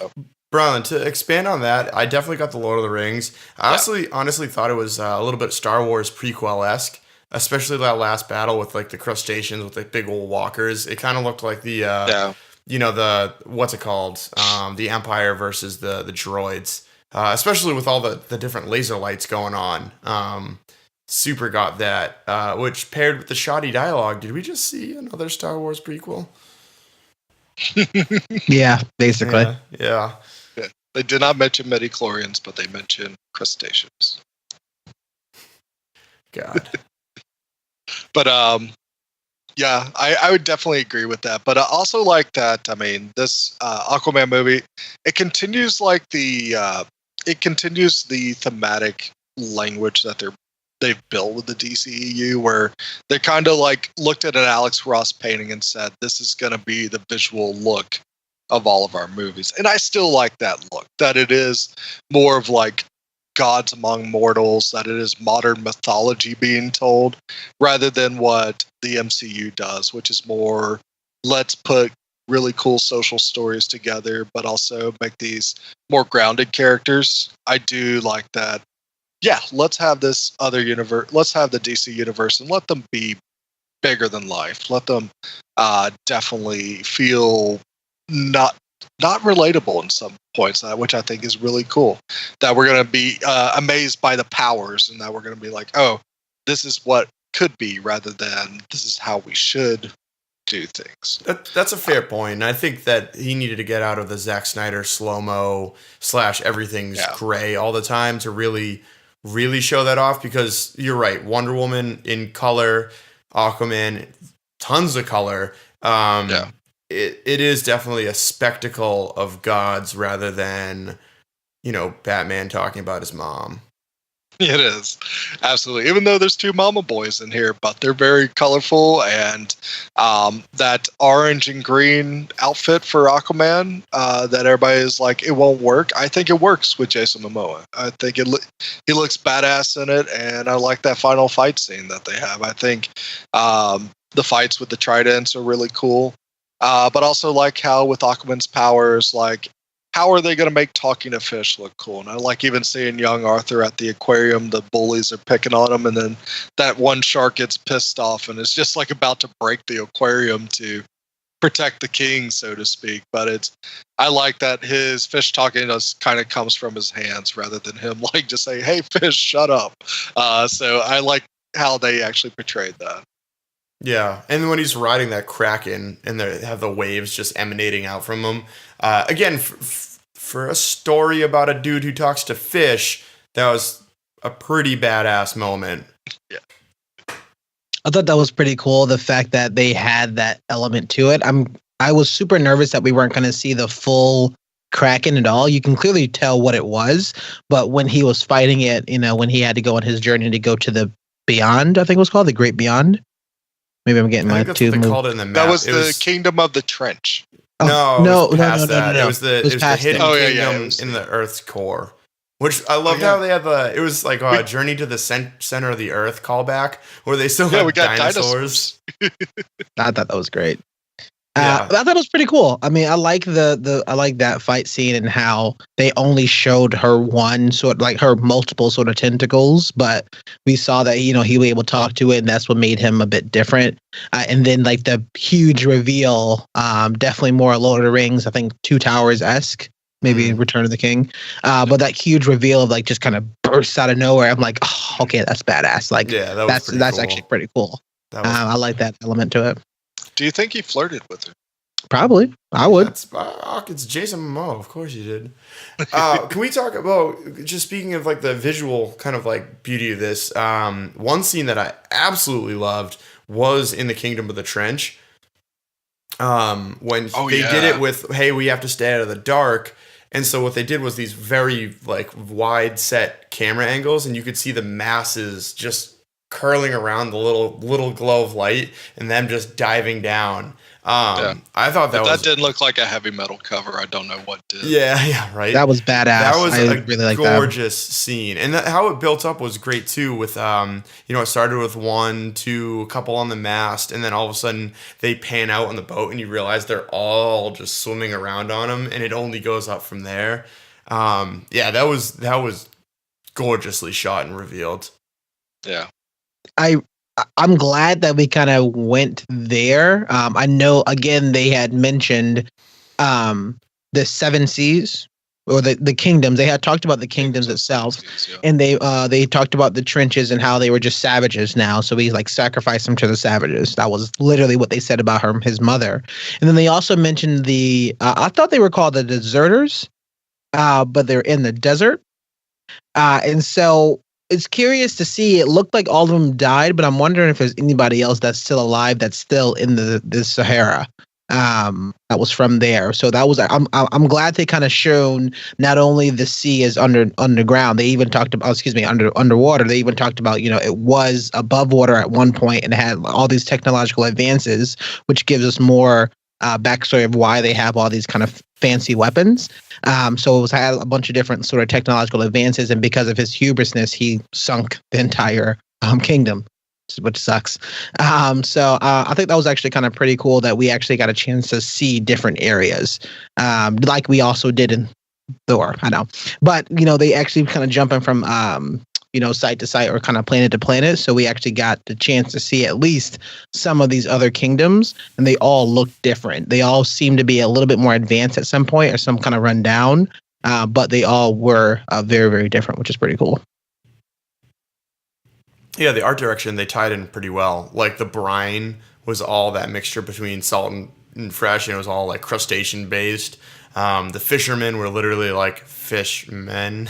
Oh. Brian, to expand on that, I definitely got the Lord of the Rings. I honestly thought it was a little bit Star Wars prequel-esque, especially that last battle with like the crustaceans with like big old walkers. It kind of looked like the what's it called? The Empire versus the droids. Especially with all the different laser lights going on. Super got that. Which paired with the shoddy dialogue, did we just see another Star Wars prequel? Yeah, basically. Yeah. They did not mention midichlorians, but they mentioned crustaceans. God. But yeah, I would definitely agree with that. But I also like that. I mean, this Aquaman movie, it continues like the thematic language that they've built with the DCEU, where they kind of like looked at an Alex Ross painting and said, "This is going to be the visual look of all of our movies." And I still like that look, that it is more of like gods among mortals, that it is modern mythology being told, rather than what the MCU does, which is more, let's put really cool social stories together, but also make these more grounded characters. I do like that. Yeah, let's have this other universe, let's have the DC universe, and let them be bigger than life. Let them definitely feel not relatable in some points, which I think is really cool. That we're going to be amazed by the powers, and that we're going to be like, oh, this is what could be, rather than this is how we should do things. That's a fair point. And I think that he needed to get out of the Zack Snyder slow-mo / everything's gray all the time to really show that off, because you're right. Wonder Woman in color, Aquaman, tons of color. It is definitely a spectacle of gods rather than, Batman talking about his mom. It is. Absolutely. Even though there's two mama boys in here, but they're very colorful, and that orange and green outfit for Aquaman that everybody is like, it won't work. I think it works with Jason Momoa. I think he looks badass in it, and I like that final fight scene that they have. I think the fights with the tridents are really cool. But also like how with Aquaman's powers, like how are they going to make talking to fish look cool? And I like even seeing young Arthur at the aquarium, the bullies are picking on him, and then that one shark gets pissed off and it's just like about to break the aquarium to protect the king, so to speak. But I like that his fish talking just kind of comes from his hands rather than him like just say, "Hey fish, shut up." So I like how they actually portrayed that. Yeah, and when he's riding that Kraken and they have the waves just emanating out from him. Again, for a story about a dude who talks to fish, that was a pretty badass moment. Yeah. I thought that was pretty cool, the fact that they had that element to it. I was super nervous that we weren't going to see the full Kraken at all. You can clearly tell what it was, but when he was fighting it, when he had to go on his journey to go to the Beyond, I think it was called the Great Beyond. Maybe I'm getting my two. They called it in the map. That was the Kingdom of the Trench. No. It was the hidden kingdom in the Earth's core. Which I loved how they had it was like a Journey to the Center of the Earth callback, where they still have dinosaurs. I thought that was great. I thought it was pretty cool. I mean, I like I like that fight scene and how they only showed her one sort, like her multiple sort of tentacles, but we saw that he was able to talk to it, and that's what made him a bit different. And then like the huge reveal, definitely more Lord of the Rings, I think Two Towers-esque, maybe Return of the King. But that huge reveal of like just kind of bursts out of nowhere. I'm like, oh, okay, that's badass. Like, that's cool. Actually pretty cool. I like that element to it. Do you think he flirted with her? Probably. I would. It's Jason Momoa. Of course you did. Can we talk about, just speaking of like the visual kind of like beauty of this, one scene that I absolutely loved was in the Kingdom of the Trench. When did it with, hey, we have to stay out of the dark. And so what they did was these very like wide set camera angles, and you could see the masses just curling around the little glow of light and them just diving down. I thought that didn't look like a heavy metal cover. I don't know what did. Yeah, right. That was badass. That was really gorgeous scene, and how it built up was great too. With it started with 1, 2, a couple on the mast, and then all of a sudden they pan out on the boat, and you realize they're all just swimming around on them, and it only goes up from there. That was gorgeously shot and revealed. Yeah. I'm glad that we kind of went there. I know, again, they had mentioned the 7 seas or the kingdoms. They had talked about the kingdoms itself, and they talked about the trenches and how they were just savages now. So we like sacrificed them to the savages. That was literally what they said about his mother. And then they also mentioned I thought they were called the deserters, but they're in the desert. And so it's curious to see. It looked like all of them died, but I'm wondering if there's anybody else that's still alive that's still in the Sahara. That was from there. So that was I'm glad they kind of shown not only the sea is underground. They even talked about underwater. They even talked about it was above water at one point and had all these technological advances, which gives us more backstory of why they have all these kind of fancy weapons. So it had a bunch of different sort of technological advances, and because of his hubrisness, he sunk the entire kingdom, which sucks. So I think that was actually kind of pretty cool that we actually got a chance to see different areas, like we also did in Thor. I know, but they actually kind of jumping from site to site or kind of planet to planet. So we actually got the chance to see at least some of these other kingdoms, and they all look different. They all seem to be a little bit more advanced at some point or some kind of rundown, but they all were very, very different, which is pretty cool. Yeah, the art direction, they tied in pretty well. Like the brine was all that mixture between salt and fresh, and it was all like crustacean based. The fishermen were literally like fishmen.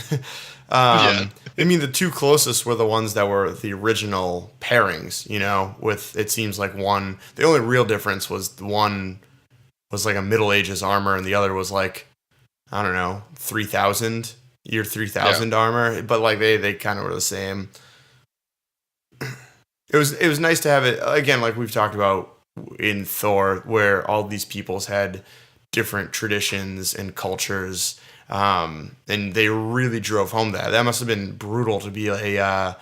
I mean, the 2 closest were the ones that were the original pairings, with, it seems like one, the only real difference was the one was like a Middle Ages armor and the other was like, I don't know, year 3000 armor, but like they kind of were the same. It was nice to have it, again, like we've talked about in Thor, where all these peoples had different traditions and cultures. And they really drove home that must have been brutal to be a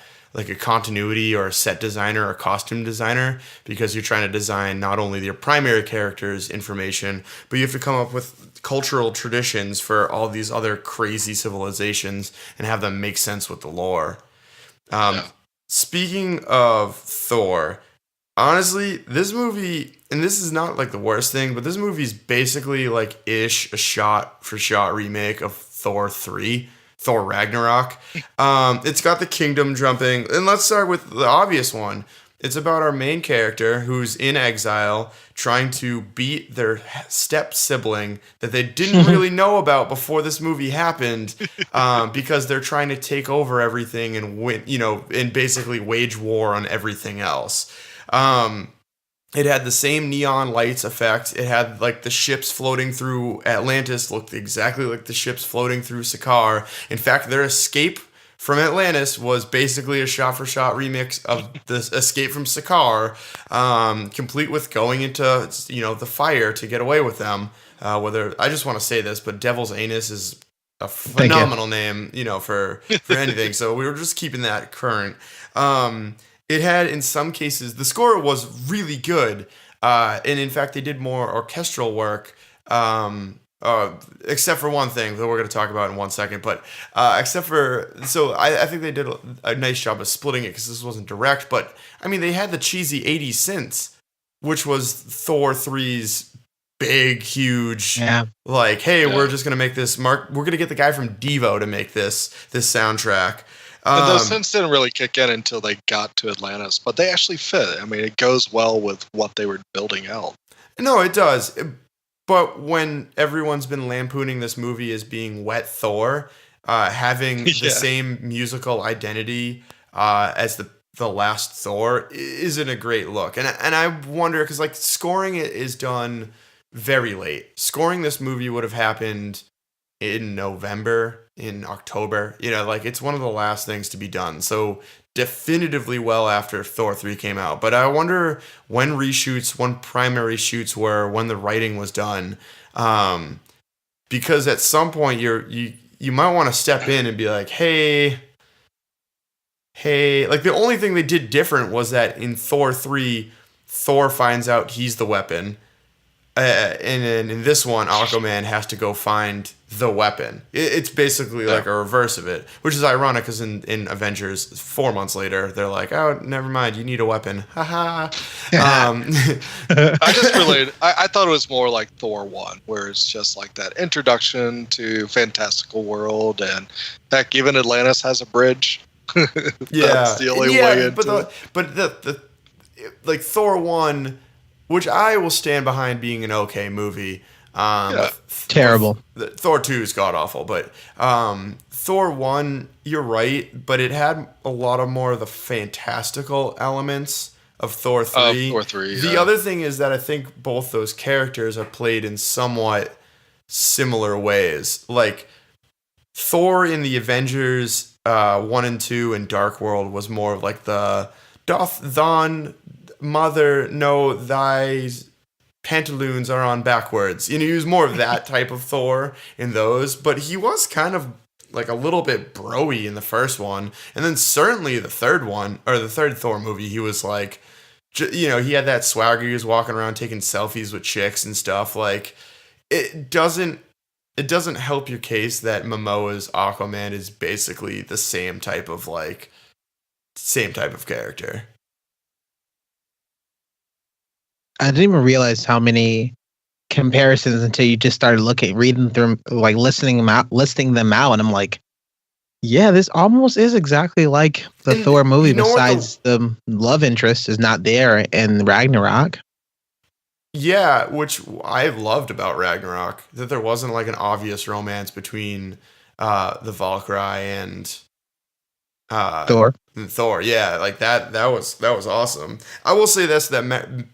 continuity or a set designer or costume designer, because you're trying to design not only your primary characters' information, but you have to come up with cultural traditions for all these other crazy civilizations and have them make sense with the lore. Speaking of Thor, honestly, this movie, and this is not like the worst thing, but this movie's basically like a shot for shot remake of Thor 3, Thor Ragnarok. It's got the kingdom jumping, and let's start with the obvious one. It's about our main character who's in exile trying to beat their step sibling that they didn't really know about before this movie happened, because they're trying to take over everything and win, and basically wage war on everything else. It had the same neon lights effect. It had like the ships floating through Atlantis looked exactly like the ships floating through Sakaar. In fact, their escape from Atlantis was basically a shot-for-shot remix of the Escape from Sakaar, complete with going into the fire to get away with them. I just want to say this, but Devil's Anus is a phenomenal name, for anything. So we were just keeping that current. It had, in some cases, the score was really good, and in fact, they did more orchestral work. Except for one thing that we're going to talk about in 1 second, but I think they did a nice job of splitting it because this wasn't direct, but I mean, they had the cheesy 80s synths, which was Thor 3's big, huge, like, hey, we're just going to make this, we're going to get the guy from Devo to make this soundtrack. And those synths didn't really kick in until they got to Atlantis, but they actually fit. I mean, it goes well with what they were building out. No, it does. But when everyone's been lampooning this movie as being wet Thor, having the same musical identity as the last Thor isn't a great look. And I wonder, because like scoring it is done very late. Scoring this movie would have happened in November, in October. Like it's one of the last things to be done. So definitively well after Thor 3 came out. But I wonder when primary shoots were, when the writing was done. Because at some point you might want to step in and be like, hey, like the only thing they did different was that in Thor 3, Thor finds out he's the weapon. And then in this one, Aquaman has to go find the weapon. It's basically like a reverse of it, which is ironic because in Avengers, 4 months later, they're like, oh, never mind, you need a weapon. Haha. I just related. I thought it was more like Thor 1, where it's just like that introduction to fantastical world, and heck, even Atlantis has a bridge. That's the only way into it. But the like Thor 1, which I will stand behind being an okay movie. Terrible. Thor 2 is god awful, but Thor 1, you're right, but it had a lot of more of the fantastical elements of Thor 3. Thor 3, The other thing is that I think both those characters are played in somewhat similar ways. Like Thor in the Avengers 1 and 2 and Dark World was more of like the doth thon mother know thy pantaloons are on backwards. He was more of that type of Thor in those, but he was kind of like a little bit bro-y in the first one, and then certainly the third one, or the third Thor movie, he was like, he had that swagger. He was walking around taking selfies with chicks and stuff. Like it doesn't help your case that Momoa's Aquaman is basically the same type of character. I didn't even realize how many comparisons until you just started reading through, like listing them out, and I'm like, yeah, this almost is exactly like the Thor movie. Besides, the love interest is not there in Ragnarok. Yeah, which I loved about Ragnarok, that there wasn't like an obvious romance between the Valkyrie and Thor. Yeah, like that was awesome. I will say this, that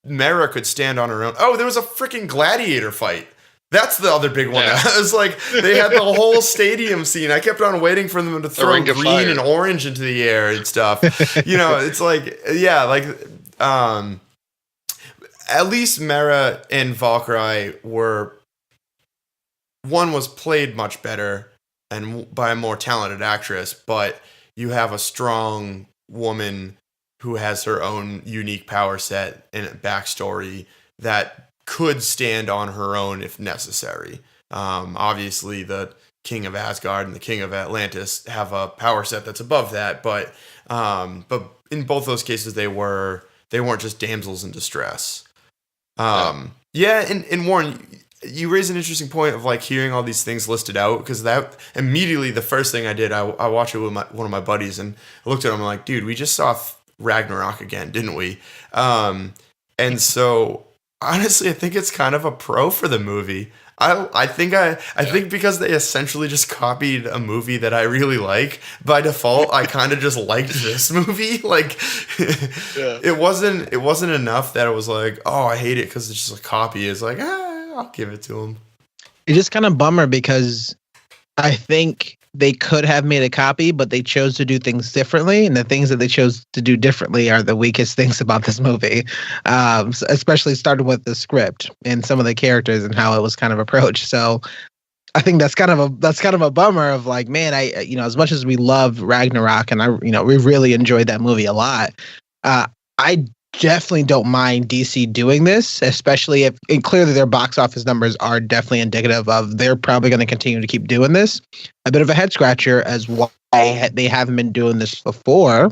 Mera could stand on her own. Oh, there was a freaking gladiator fight. That's the other big one. Yeah. It was like they had the whole stadium scene. I kept on waiting for them to throw green and orange into the air and stuff. It's like, yeah, like at least Mera and Valkyrie one was played much better and by a more talented actress, but you have a strong woman who has her own unique power set and backstory that could stand on her own if necessary. Obviously, the King of Asgard and the King of Atlantis have a power set that's above that, but in both those cases, they weren't just damsels in distress. And Warren, you raise an interesting point of like hearing all these things listed out, because that immediately the first thing I did, I watched it with one of my buddies, and I looked at him and I'm like, dude, we just saw Ragnarok again, didn't we? And so honestly, I think it's kind of a pro for the movie. I think because they essentially just copied a movie that I really like, by default, I kind of just liked this movie. Like, it wasn't enough that it was like, oh, I hate it because it's just a copy. It's like, I'll give it to them. It's just kind of bummer because I think they could have made a copy, but they chose to do things differently. And the things that they chose to do differently are the weakest things about this movie, especially starting with the script and some of the characters and how it was kind of approached. So I think that's kind of a bummer of like, man, as much as we love Ragnarok and we really enjoyed that movie a lot. I definitely don't mind DC doing this, especially if, and clearly their box office numbers are definitely indicative of they're probably going to continue to keep doing this. A bit of a head scratcher as why they haven't been doing this before,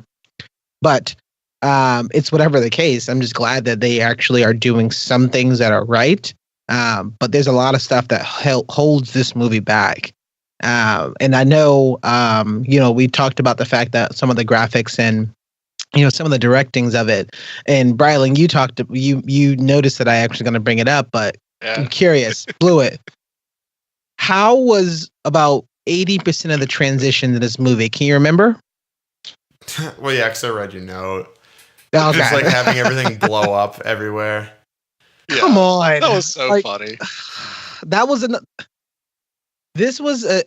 but it's whatever the case. I'm just glad that they actually are doing some things that are right. But there's a lot of stuff that holds this movie back. And I know, we talked about the fact that some of the graphics and some of the directings of it, and Bryling, you noticed that I actually going to bring it up, but I'm curious. Blew it. How was about 80% of the transition in this movie? Can you remember? Well, yeah, because I read your note. Okay. Just like having everything blow up everywhere. Yeah, Come on. that was so funny. That was this was a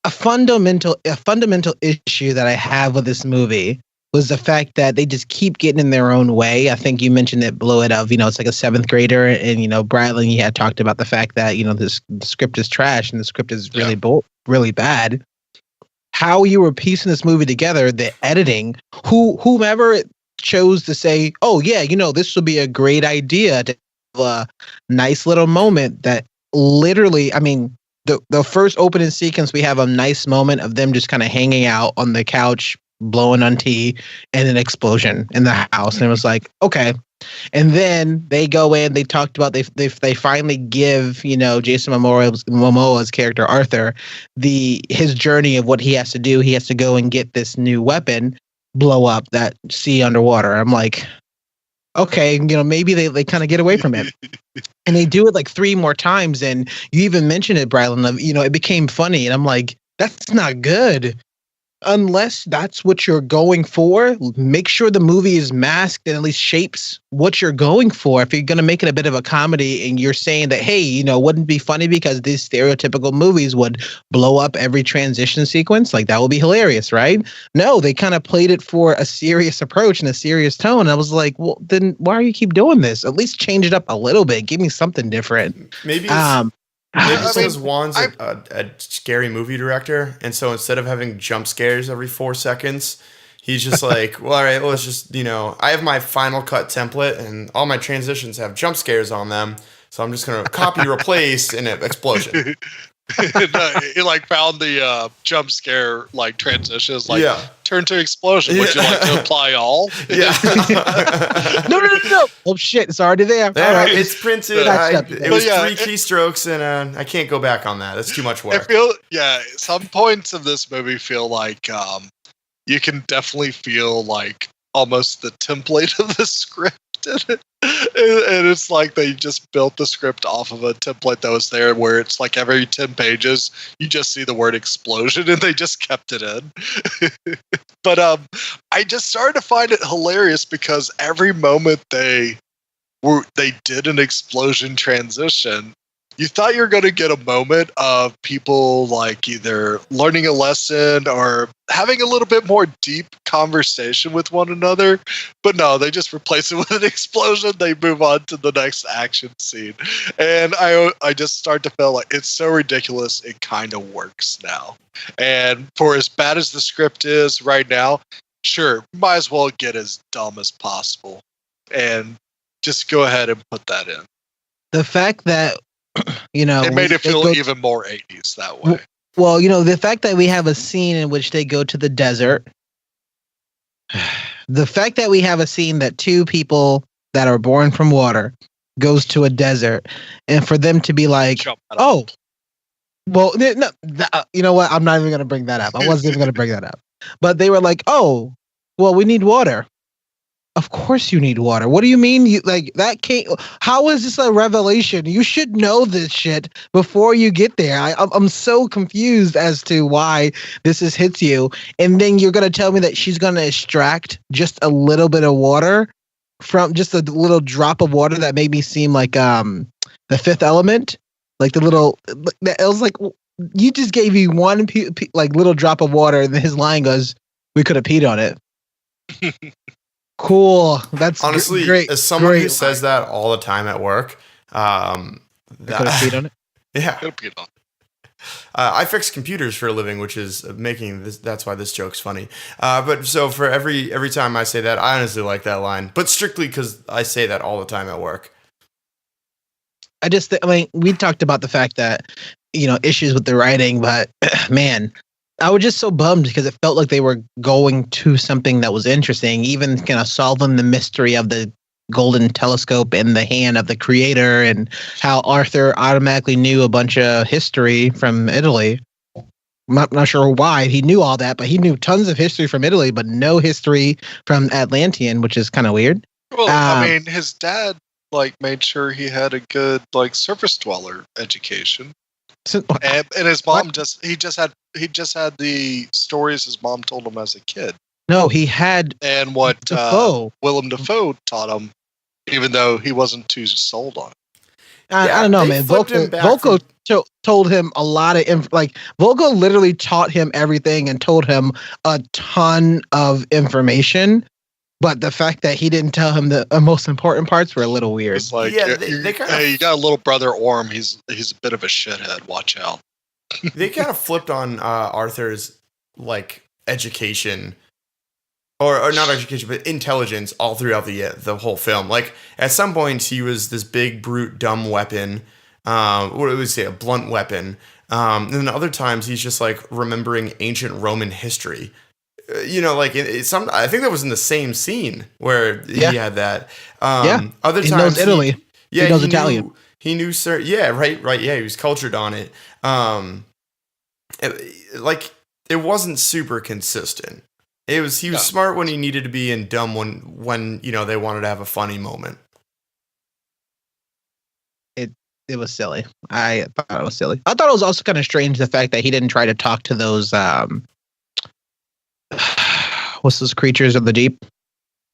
fundamental issue that I have with this movie was the fact that they just keep getting in their own way. I think you mentioned it, Blow It, of, it's like a seventh grader. And, Bradley, you had talked about the fact that, the script is trash and the script is really really bad. How you were piecing this movie together, the editing, whomever chose to say, oh, yeah, this would be a great idea to have a nice little moment that literally, I mean, the first opening sequence, we have a nice moment of them just kind of hanging out on the couch, blowing on tea, and an explosion in the house. And it was like, okay. And then they go in, they talked about, they finally give, Jason Momoa's character, Arthur, his journey of what he has to do. He has to go and get this new weapon, blow up that sea underwater. I'm like, okay, maybe they kind of get away from it. And they do it like 3 more times. And you even mentioned it, Brylan, it became funny. And I'm like, that's not good. Unless that's what you're going for, make sure the movie is masked and at least shapes what you're going for. If you're going to make it a bit of a comedy and you're saying that, hey, wouldn't it be funny because these stereotypical movies would blow up every transition sequence? Like, that would be hilarious, right? No, they kind of played it for a serious approach and a serious tone. I was like, well, then why do you keep doing this? At least change it up a little bit. Give me something different. Maybe because Juan's a scary movie director, and so instead of having jump scares every 4 seconds, he's just like, well, all right, let's just, I have my Final Cut template, and all my transitions have jump scares on them, so I'm just going to copy, replace, and an explosion. He found the jump scare transitions turn to explosion. Would you like to apply all? Yeah. No. Oh shit, it's already there. Yeah, all right, it's printed. It was 3 keystrokes, and I can't go back on that. That's too much work. Some points of this movie feel like you can definitely feel like almost the template of the script in it. And it's like they just built the script off of a template that was there, where it's like every 10 pages you just see the word explosion, and they just kept it in. But I just started to find it hilarious because every moment they did an explosion transition, you thought you were going to get a moment of people either learning a lesson or having a little bit more deep conversation with one another. But no, they just replace it with an explosion. They move on to the next action scene. And I just start to feel like it's so ridiculous, it kind of works now. And for as bad as the script is right now, sure, might as well get as dumb as possible. And just go ahead and put that in. The fact that it made it feel even more 80s that way. Well, the fact that we have a scene in which they go to the desert, the fact that we have a scene that 2 people that are born from water goes to a desert, and for them to be like, oh, well, no, you know what? I'm not even going to bring that up. I wasn't even going to bring that up. But they were like, oh, well, we need water. Of course you need water. What do you mean? That can't. How is this a revelation? You should know this shit before you get there. I'm so confused as to why this hits you. And then you're gonna tell me that she's gonna extract just a little bit of water from just a little drop of water that made me seem like the Fifth Element, like the little. It was like you just gave me one little drop of water, and then his line goes, "We could have peed on it." Cool. That's honestly great. As someone who says that all the time at work, could have peed on it. Yeah. I fix computers for a living, which is making this. That's why this joke's funny. But so for every time I say that, I honestly like that line, but strictly because I say that all the time at work. We talked about the fact that issues with the writing, but man. I was just so bummed because it felt like they were going to something that was interesting, even kind of solving the mystery of the golden telescope in the hand of the creator and how Arthur automatically knew a bunch of history from Italy. I'm not sure why he knew all that, but he knew tons of history from Italy, but no history from Atlantean, which is kind of weird. Well, I mean, his dad made sure he had a good surface dweller education. So, And his mom just had the stories his mom told him as a kid. no, he had And what Dafoe. Willem Dafoe taught him, even though he wasn't too sold on it. I don't know, man. Volko told him a lot of Volko literally taught him everything and told him a ton of information. But the fact that he didn't tell him the most important parts were a little weird. It's like, they you got a little brother Orm. He's a bit of a shithead. Watch out. They kind of flipped on Arthur's education, or not education, but intelligence all throughout the whole film. Like at some points, he was this big brute, dumb weapon. What would we say? A blunt weapon. And then other times, he's just remembering ancient Roman history. I think that was in the same scene where he had that. Other times, he knows Italy. He knows Italian. He knew, sir. Yeah, right. Yeah, he was cultured on it. It wasn't super consistent. He was smart when he needed to be, and dumb when they wanted to have a funny moment. It was silly. I thought it was silly. I thought it was also kind of strange the fact that he didn't try to talk to those what's those creatures of the deep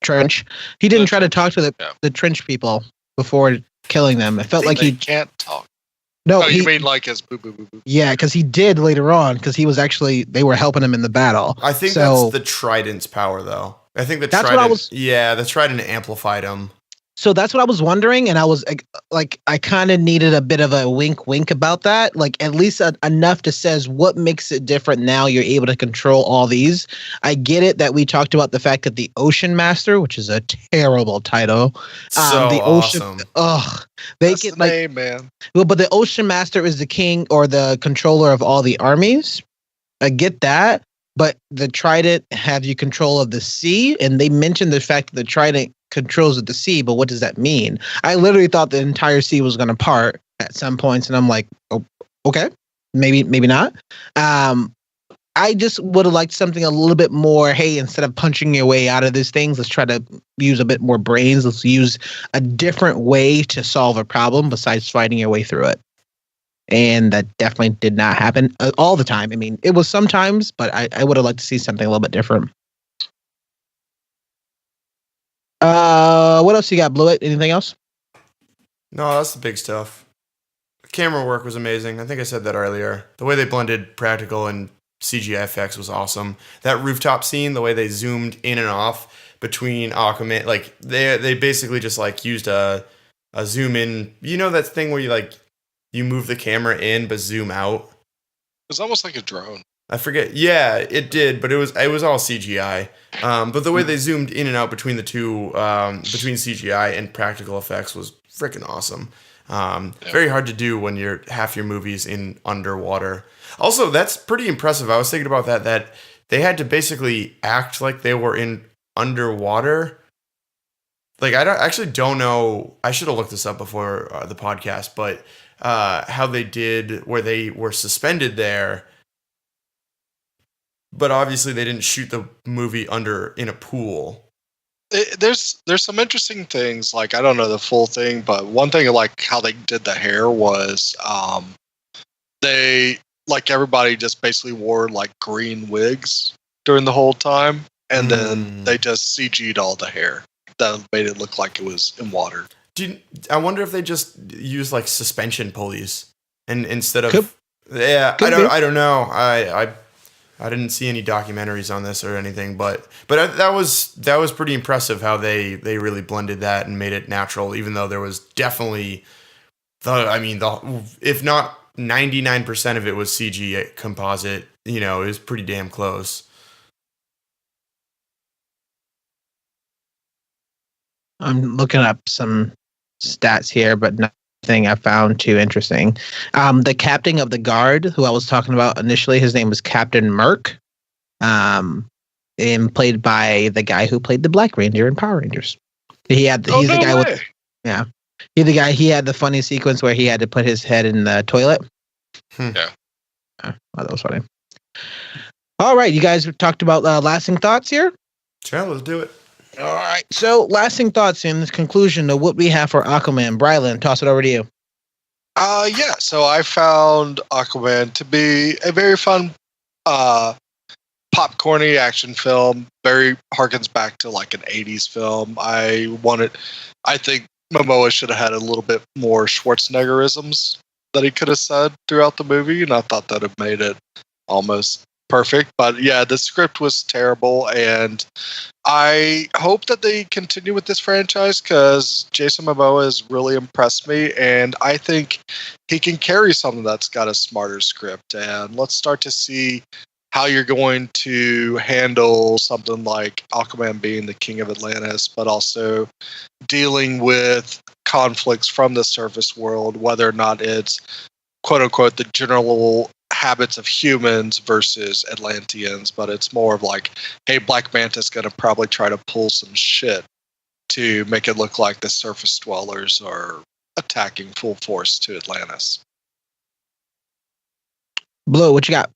trench. He didn't try to talk to the trench people before killing them. It felt like he can't talk. No, you mean as boo boo boo boo? Yeah, because he did later on, because he was they were helping him in the battle. I think that's the trident's power, though. I think the trident amplified him. So that's what I was wondering, and I was I kind of needed a bit of a wink about that, at least enough to says what makes it different now. You're able to control all these. I get it that we talked about the fact that the Ocean Master, which is a terrible title, the awesome. That's the name, man. Well, but the Ocean Master is the king or the controller of all the armies. I get that, but the trident have you control of the sea, and they mentioned the fact that the trident controls of the sea, but what does that mean? I literally thought the entire sea was going to part at some points, and I'm like, oh, okay, maybe not. I just would have liked something a little bit more. Hey, instead of punching your way out of these things, let's try to use a bit more brains. Let's use a different way to solve a problem besides fighting your way through it. And that definitely did not happen all the time. I mean, it was sometimes, but I would have liked to see something a little bit different. What else you got, Blewett? Anything else? No, that's the big stuff. The camera work was amazing. I think I said that earlier. The way they blended practical and CGI effects was awesome. That rooftop scene, the way they zoomed in and off between Aquaman, they basically just used a zoom in. You know that thing where you move the camera in but zoom out? It was almost like a drone. I forget. Yeah, it did, but it was all CGI. But the way they zoomed in and out between the two, between CGI and practical effects, was freaking awesome. Very hard to do when you're half your movie's in underwater. Also, that's pretty impressive. I was thinking about that they had to basically act like they were in underwater. I actually don't know. I should have looked this up before the podcast, but how they did where they were suspended there. But obviously, they didn't shoot the movie in a pool. There's some interesting things. I don't know the full thing, but one thing how they did the hair was they everybody just basically wore green wigs during the whole time, and then they just CG'd all the hair that made it look like it was in water. I wonder if they just use suspension pulleys and instead of Could I don't know. I didn't see any documentaries on this or anything, but that was pretty impressive how they really blended that and made it natural, even though there was definitely if not 99% of it was CG composite, it was pretty damn close. I'm looking up some stats here, but nothing I found too interesting. The captain of the guard, who I was talking about initially, his name was Captain Merc, and played by the guy who played the Black Ranger in Power Rangers. He had the guy. He had the funny sequence where he had to put his head in the toilet. Yeah, that was funny. All right, you guys talked about lasting thoughts here. Sure, let's do it. All right. So, lasting thoughts in this conclusion of what we have for Aquaman. Brylan, toss it over to you. Yeah. So I found Aquaman to be a very fun, popcorny action film. Very harkens back to like an '80s film. I think Momoa should have had a little bit more Schwarzeneggerisms that he could have said throughout the movie, and I thought that have made it almost perfect. But yeah, the script was terrible, and I hope that they continue with this franchise because Jason Momoa has really impressed me, and I think he can carry something that's got a smarter script. And let's start to see how you're going to handle something like Aquaman being the king of Atlantis, but also dealing with conflicts from the surface world, whether or not it's quote unquote the general habits of humans versus Atlanteans, but it's more of like, hey, Black Manta's going to probably try to pull some shit to make it look like the surface dwellers are attacking full force to Atlantis. Blue, what you got?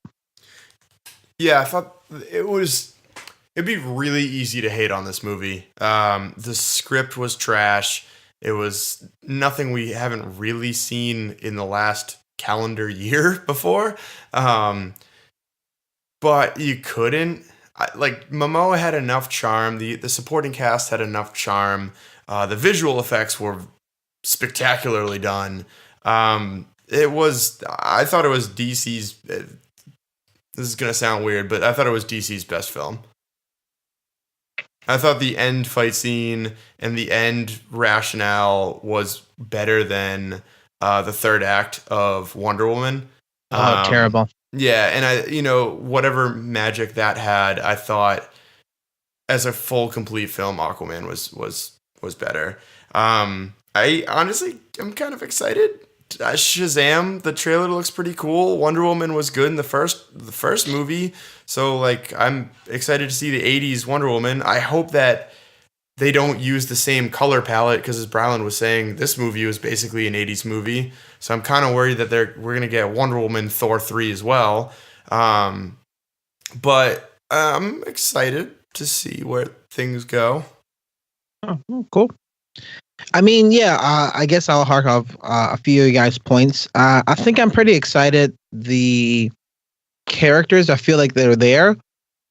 Yeah, I thought it'd be really easy to hate on this movie. The script was trash. It was nothing we haven't really seen in the last calendar year before. But you couldn't. Momoa had enough charm. The supporting cast had enough charm. The visual effects were spectacularly done. I thought it was DC's. This is going to sound weird, but I thought it was DC's best film. I thought the end fight scene and the end rationale was better than the third act of Wonder Woman. Oh, terrible. Yeah, and whatever magic that had, I thought as a full complete film, Aquaman was better. I honestly am kind of excited. Shazam, the trailer looks pretty cool. Wonder Woman was good in the first movie, so I'm excited to see the '80s Wonder Woman. I hope that they don't use the same color palette because, as Brylan was saying, this movie was basically an '80s movie. So I'm kind of worried that we're gonna get Wonder Woman, Thor 3 as well. But I'm excited to see where things go. Oh, cool. I mean, yeah, I guess I'll hark off a few of you guys' points. I think I'm pretty excited. The characters, I feel like they're there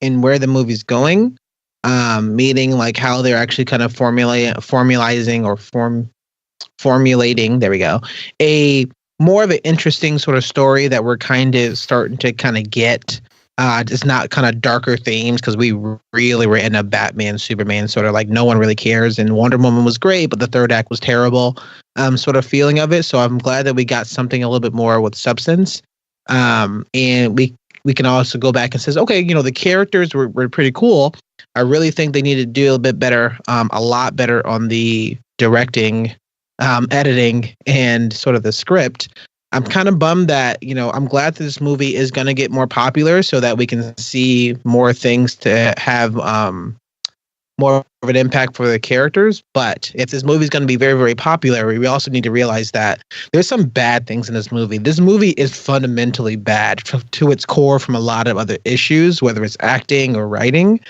in where the movie's going, meaning like how they're actually kind of formulating, there we go, a more of an interesting sort of story that we're kind of starting to kind of get. It's not kind of darker themes because we really were in a Batman, Superman sort of like no one really cares, and Wonder Woman was great, but the third act was terrible, sort of feeling of it. So I'm glad that we got something a little bit more with substance, and we can also go back and says, okay, the characters were pretty cool. I really think they need to do a bit better, a lot better on the directing, editing, and sort of the script. I'm kind of bummed that, I'm glad that this movie is going to get more popular so that we can see more things to have more of an impact for the characters. But if this movie is going to be very, very popular, we also need to realize that there's some bad things in this movie. This movie is fundamentally bad to its core from a lot of other issues, whether it's acting or writing.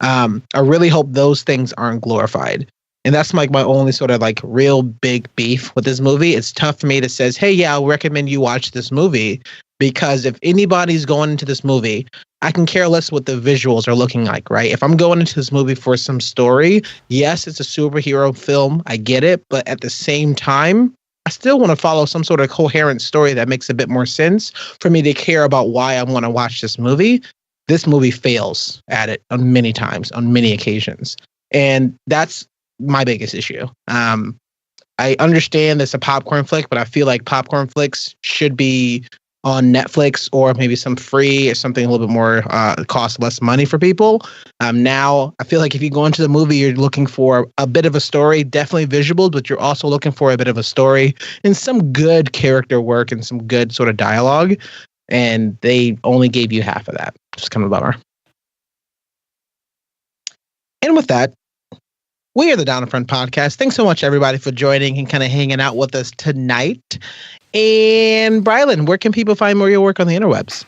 I really hope those things aren't glorified. And that's my only sort of real big beef with this movie. It's tough for me to say, hey, yeah, I'll recommend you watch this movie, because if anybody's going into this movie, I can care less what the visuals are looking like, right? If I'm going into this movie for some story, yes, it's a superhero film. I get it. But at the same time, I still want to follow some sort of coherent story that makes a bit more sense for me to care about why I want to watch this movie. This movie fails at it on many times, on many occasions. And that's my biggest issue. I understand it's a popcorn flick, but I feel like popcorn flicks should be on Netflix or maybe some free or something a little bit more cost less money for people. Now, I feel like if you go into the movie, you're looking for a bit of a story, definitely visual, but you're also looking for a bit of a story and some good character work and some good sort of dialogue. And they only gave you half of that. Just kind of a bummer. And with that, we are the Down in Front Podcast. Thanks so much, everybody, for joining and kind of hanging out with us tonight. And Brylan, where can people find more of your work on the interwebs?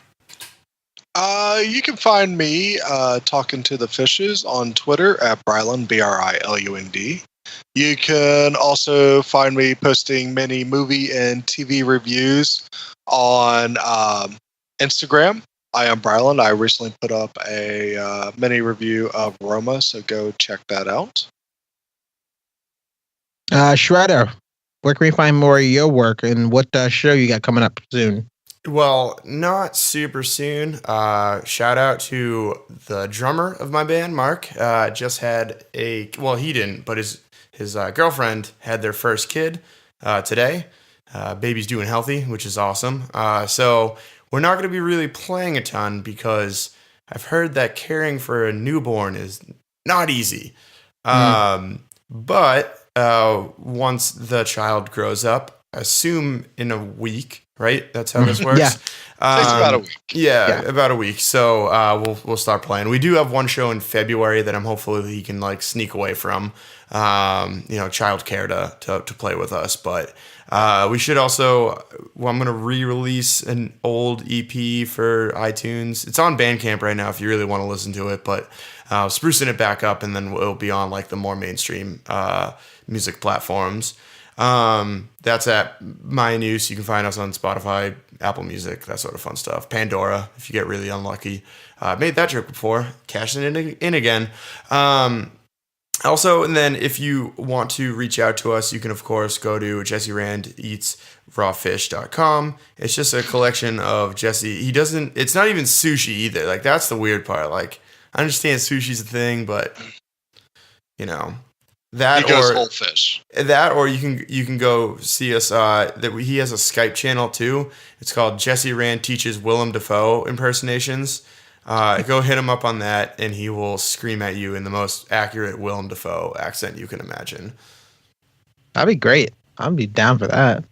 You can find me talking to the fishes on Twitter at Brilund, BRILUND. You can also find me posting many movie and TV reviews on Instagram. I am Brilund. I recently put up a mini review of Roma, so go check that out. Shredder, where can we find more of your work and what show you got coming up soon? Well, not super soon. Shout out to the drummer of my band, Mark. Just had he didn't, but his girlfriend had their first kid today. Baby's doing healthy, which is awesome. So we're not going to be really playing a ton because I've heard that caring for a newborn is not easy. But once the child grows up, assume in a week. Right, that's how this works. Yeah, takes about a week. Yeah, about a week. So we'll start playing. We do have one show in February that I'm hopefully he can like sneak away from, childcare to play with us. But we should also. I'm gonna re-release an old EP for iTunes. It's on Bandcamp right now if you really want to listen to it. But sprucing it back up, and then it'll be on like the more mainstream music platforms. That's at My News. You can find us on Spotify, Apple Music, that sort of fun stuff. Pandora, if you get really unlucky. Made that joke before. Cashing it in again. Also, and then if you want to reach out to us, you can, of course, go to JesseRandEatsRawFish.com. It's just a collection of Jesse. It's not even sushi either. Like, that's the weird part. Like, I understand sushi's a thing, but, that he goes or whole fish. That or you can go see us. He has a Skype channel too. It's called Jesse Rand Teaches Willem Dafoe Impersonations. Go hit him up on that, and he will scream at you in the most accurate Willem Dafoe accent you can imagine. That'd be great. I'd be down for that.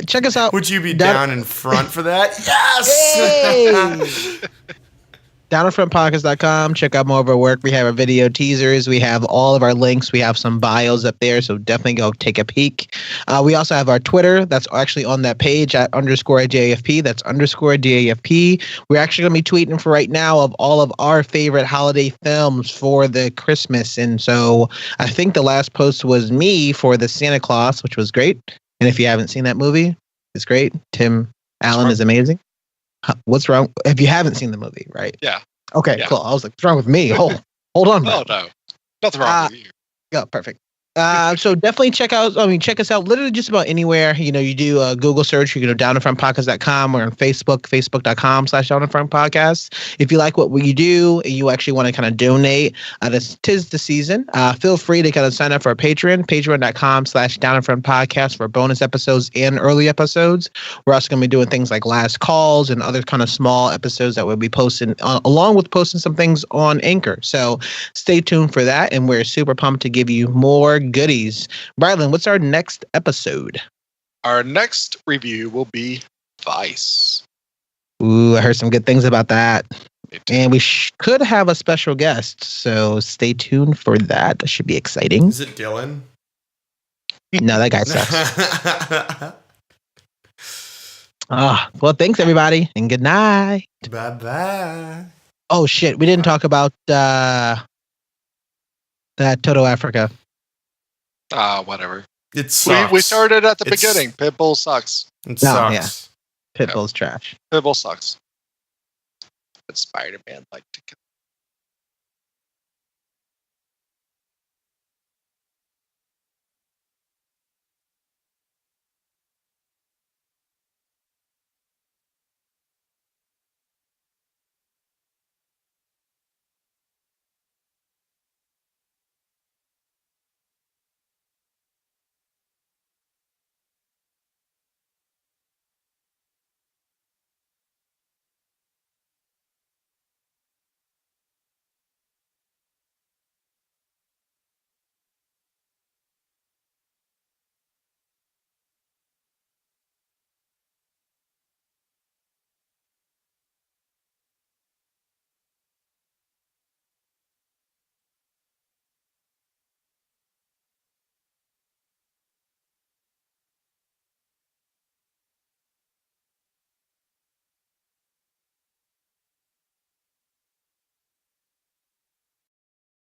Check us out. Would you be down in front for that? Yes. Hey! DownInFrontPodcast.com. Check out more of our work. We have our video teasers. We have all of our links. We have some bios up there, so definitely go take a peek. We also have our Twitter. That's actually on that page at _DAFP. That's _DAFP. We're actually going to be tweeting for right now of all of our favorite holiday films for the Christmas. And so I think the last post was me for the Santa Claus, which was great. And if you haven't seen that movie, it's great. Tim Allen is amazing. What's wrong? If you haven't seen the movie, right? Yeah. Okay, Yeah. cool. I was like, what's wrong with me? Hold on. Oh, no. Nothing wrong with you. Yeah, perfect. So definitely check us out literally just about anywhere. You do a Google search, you can go downinfrontpodcast.com or on Facebook, facebook.com/downinfrontpodcast. If you like what we do and you actually want to kind of donate, tis the season. Feel free to kind of sign up for our Patreon, patreon.com/downinfrontpodcast for bonus episodes and early episodes. We're also going to be doing things like last calls and other kind of small episodes that we'll be posting along with posting some things on Anchor. So stay tuned for that. And we're super pumped to give you more goodies. Brylan, what's our next episode? Our next review will be Vice. Ooh, I heard some good things about that. And we could have a special guest, so stay tuned for that. That should be exciting. Is it Dylan? No, that guy sucks. Well, thanks everybody, and good night. Bye-bye. Oh shit, we didn't talk about that Toto Africa. Whatever. It sucks. We started at the beginning. Pitbull sucks. It sucks. Yeah. Pitbull's trash. Pitbull sucks. But Spider-Man liked to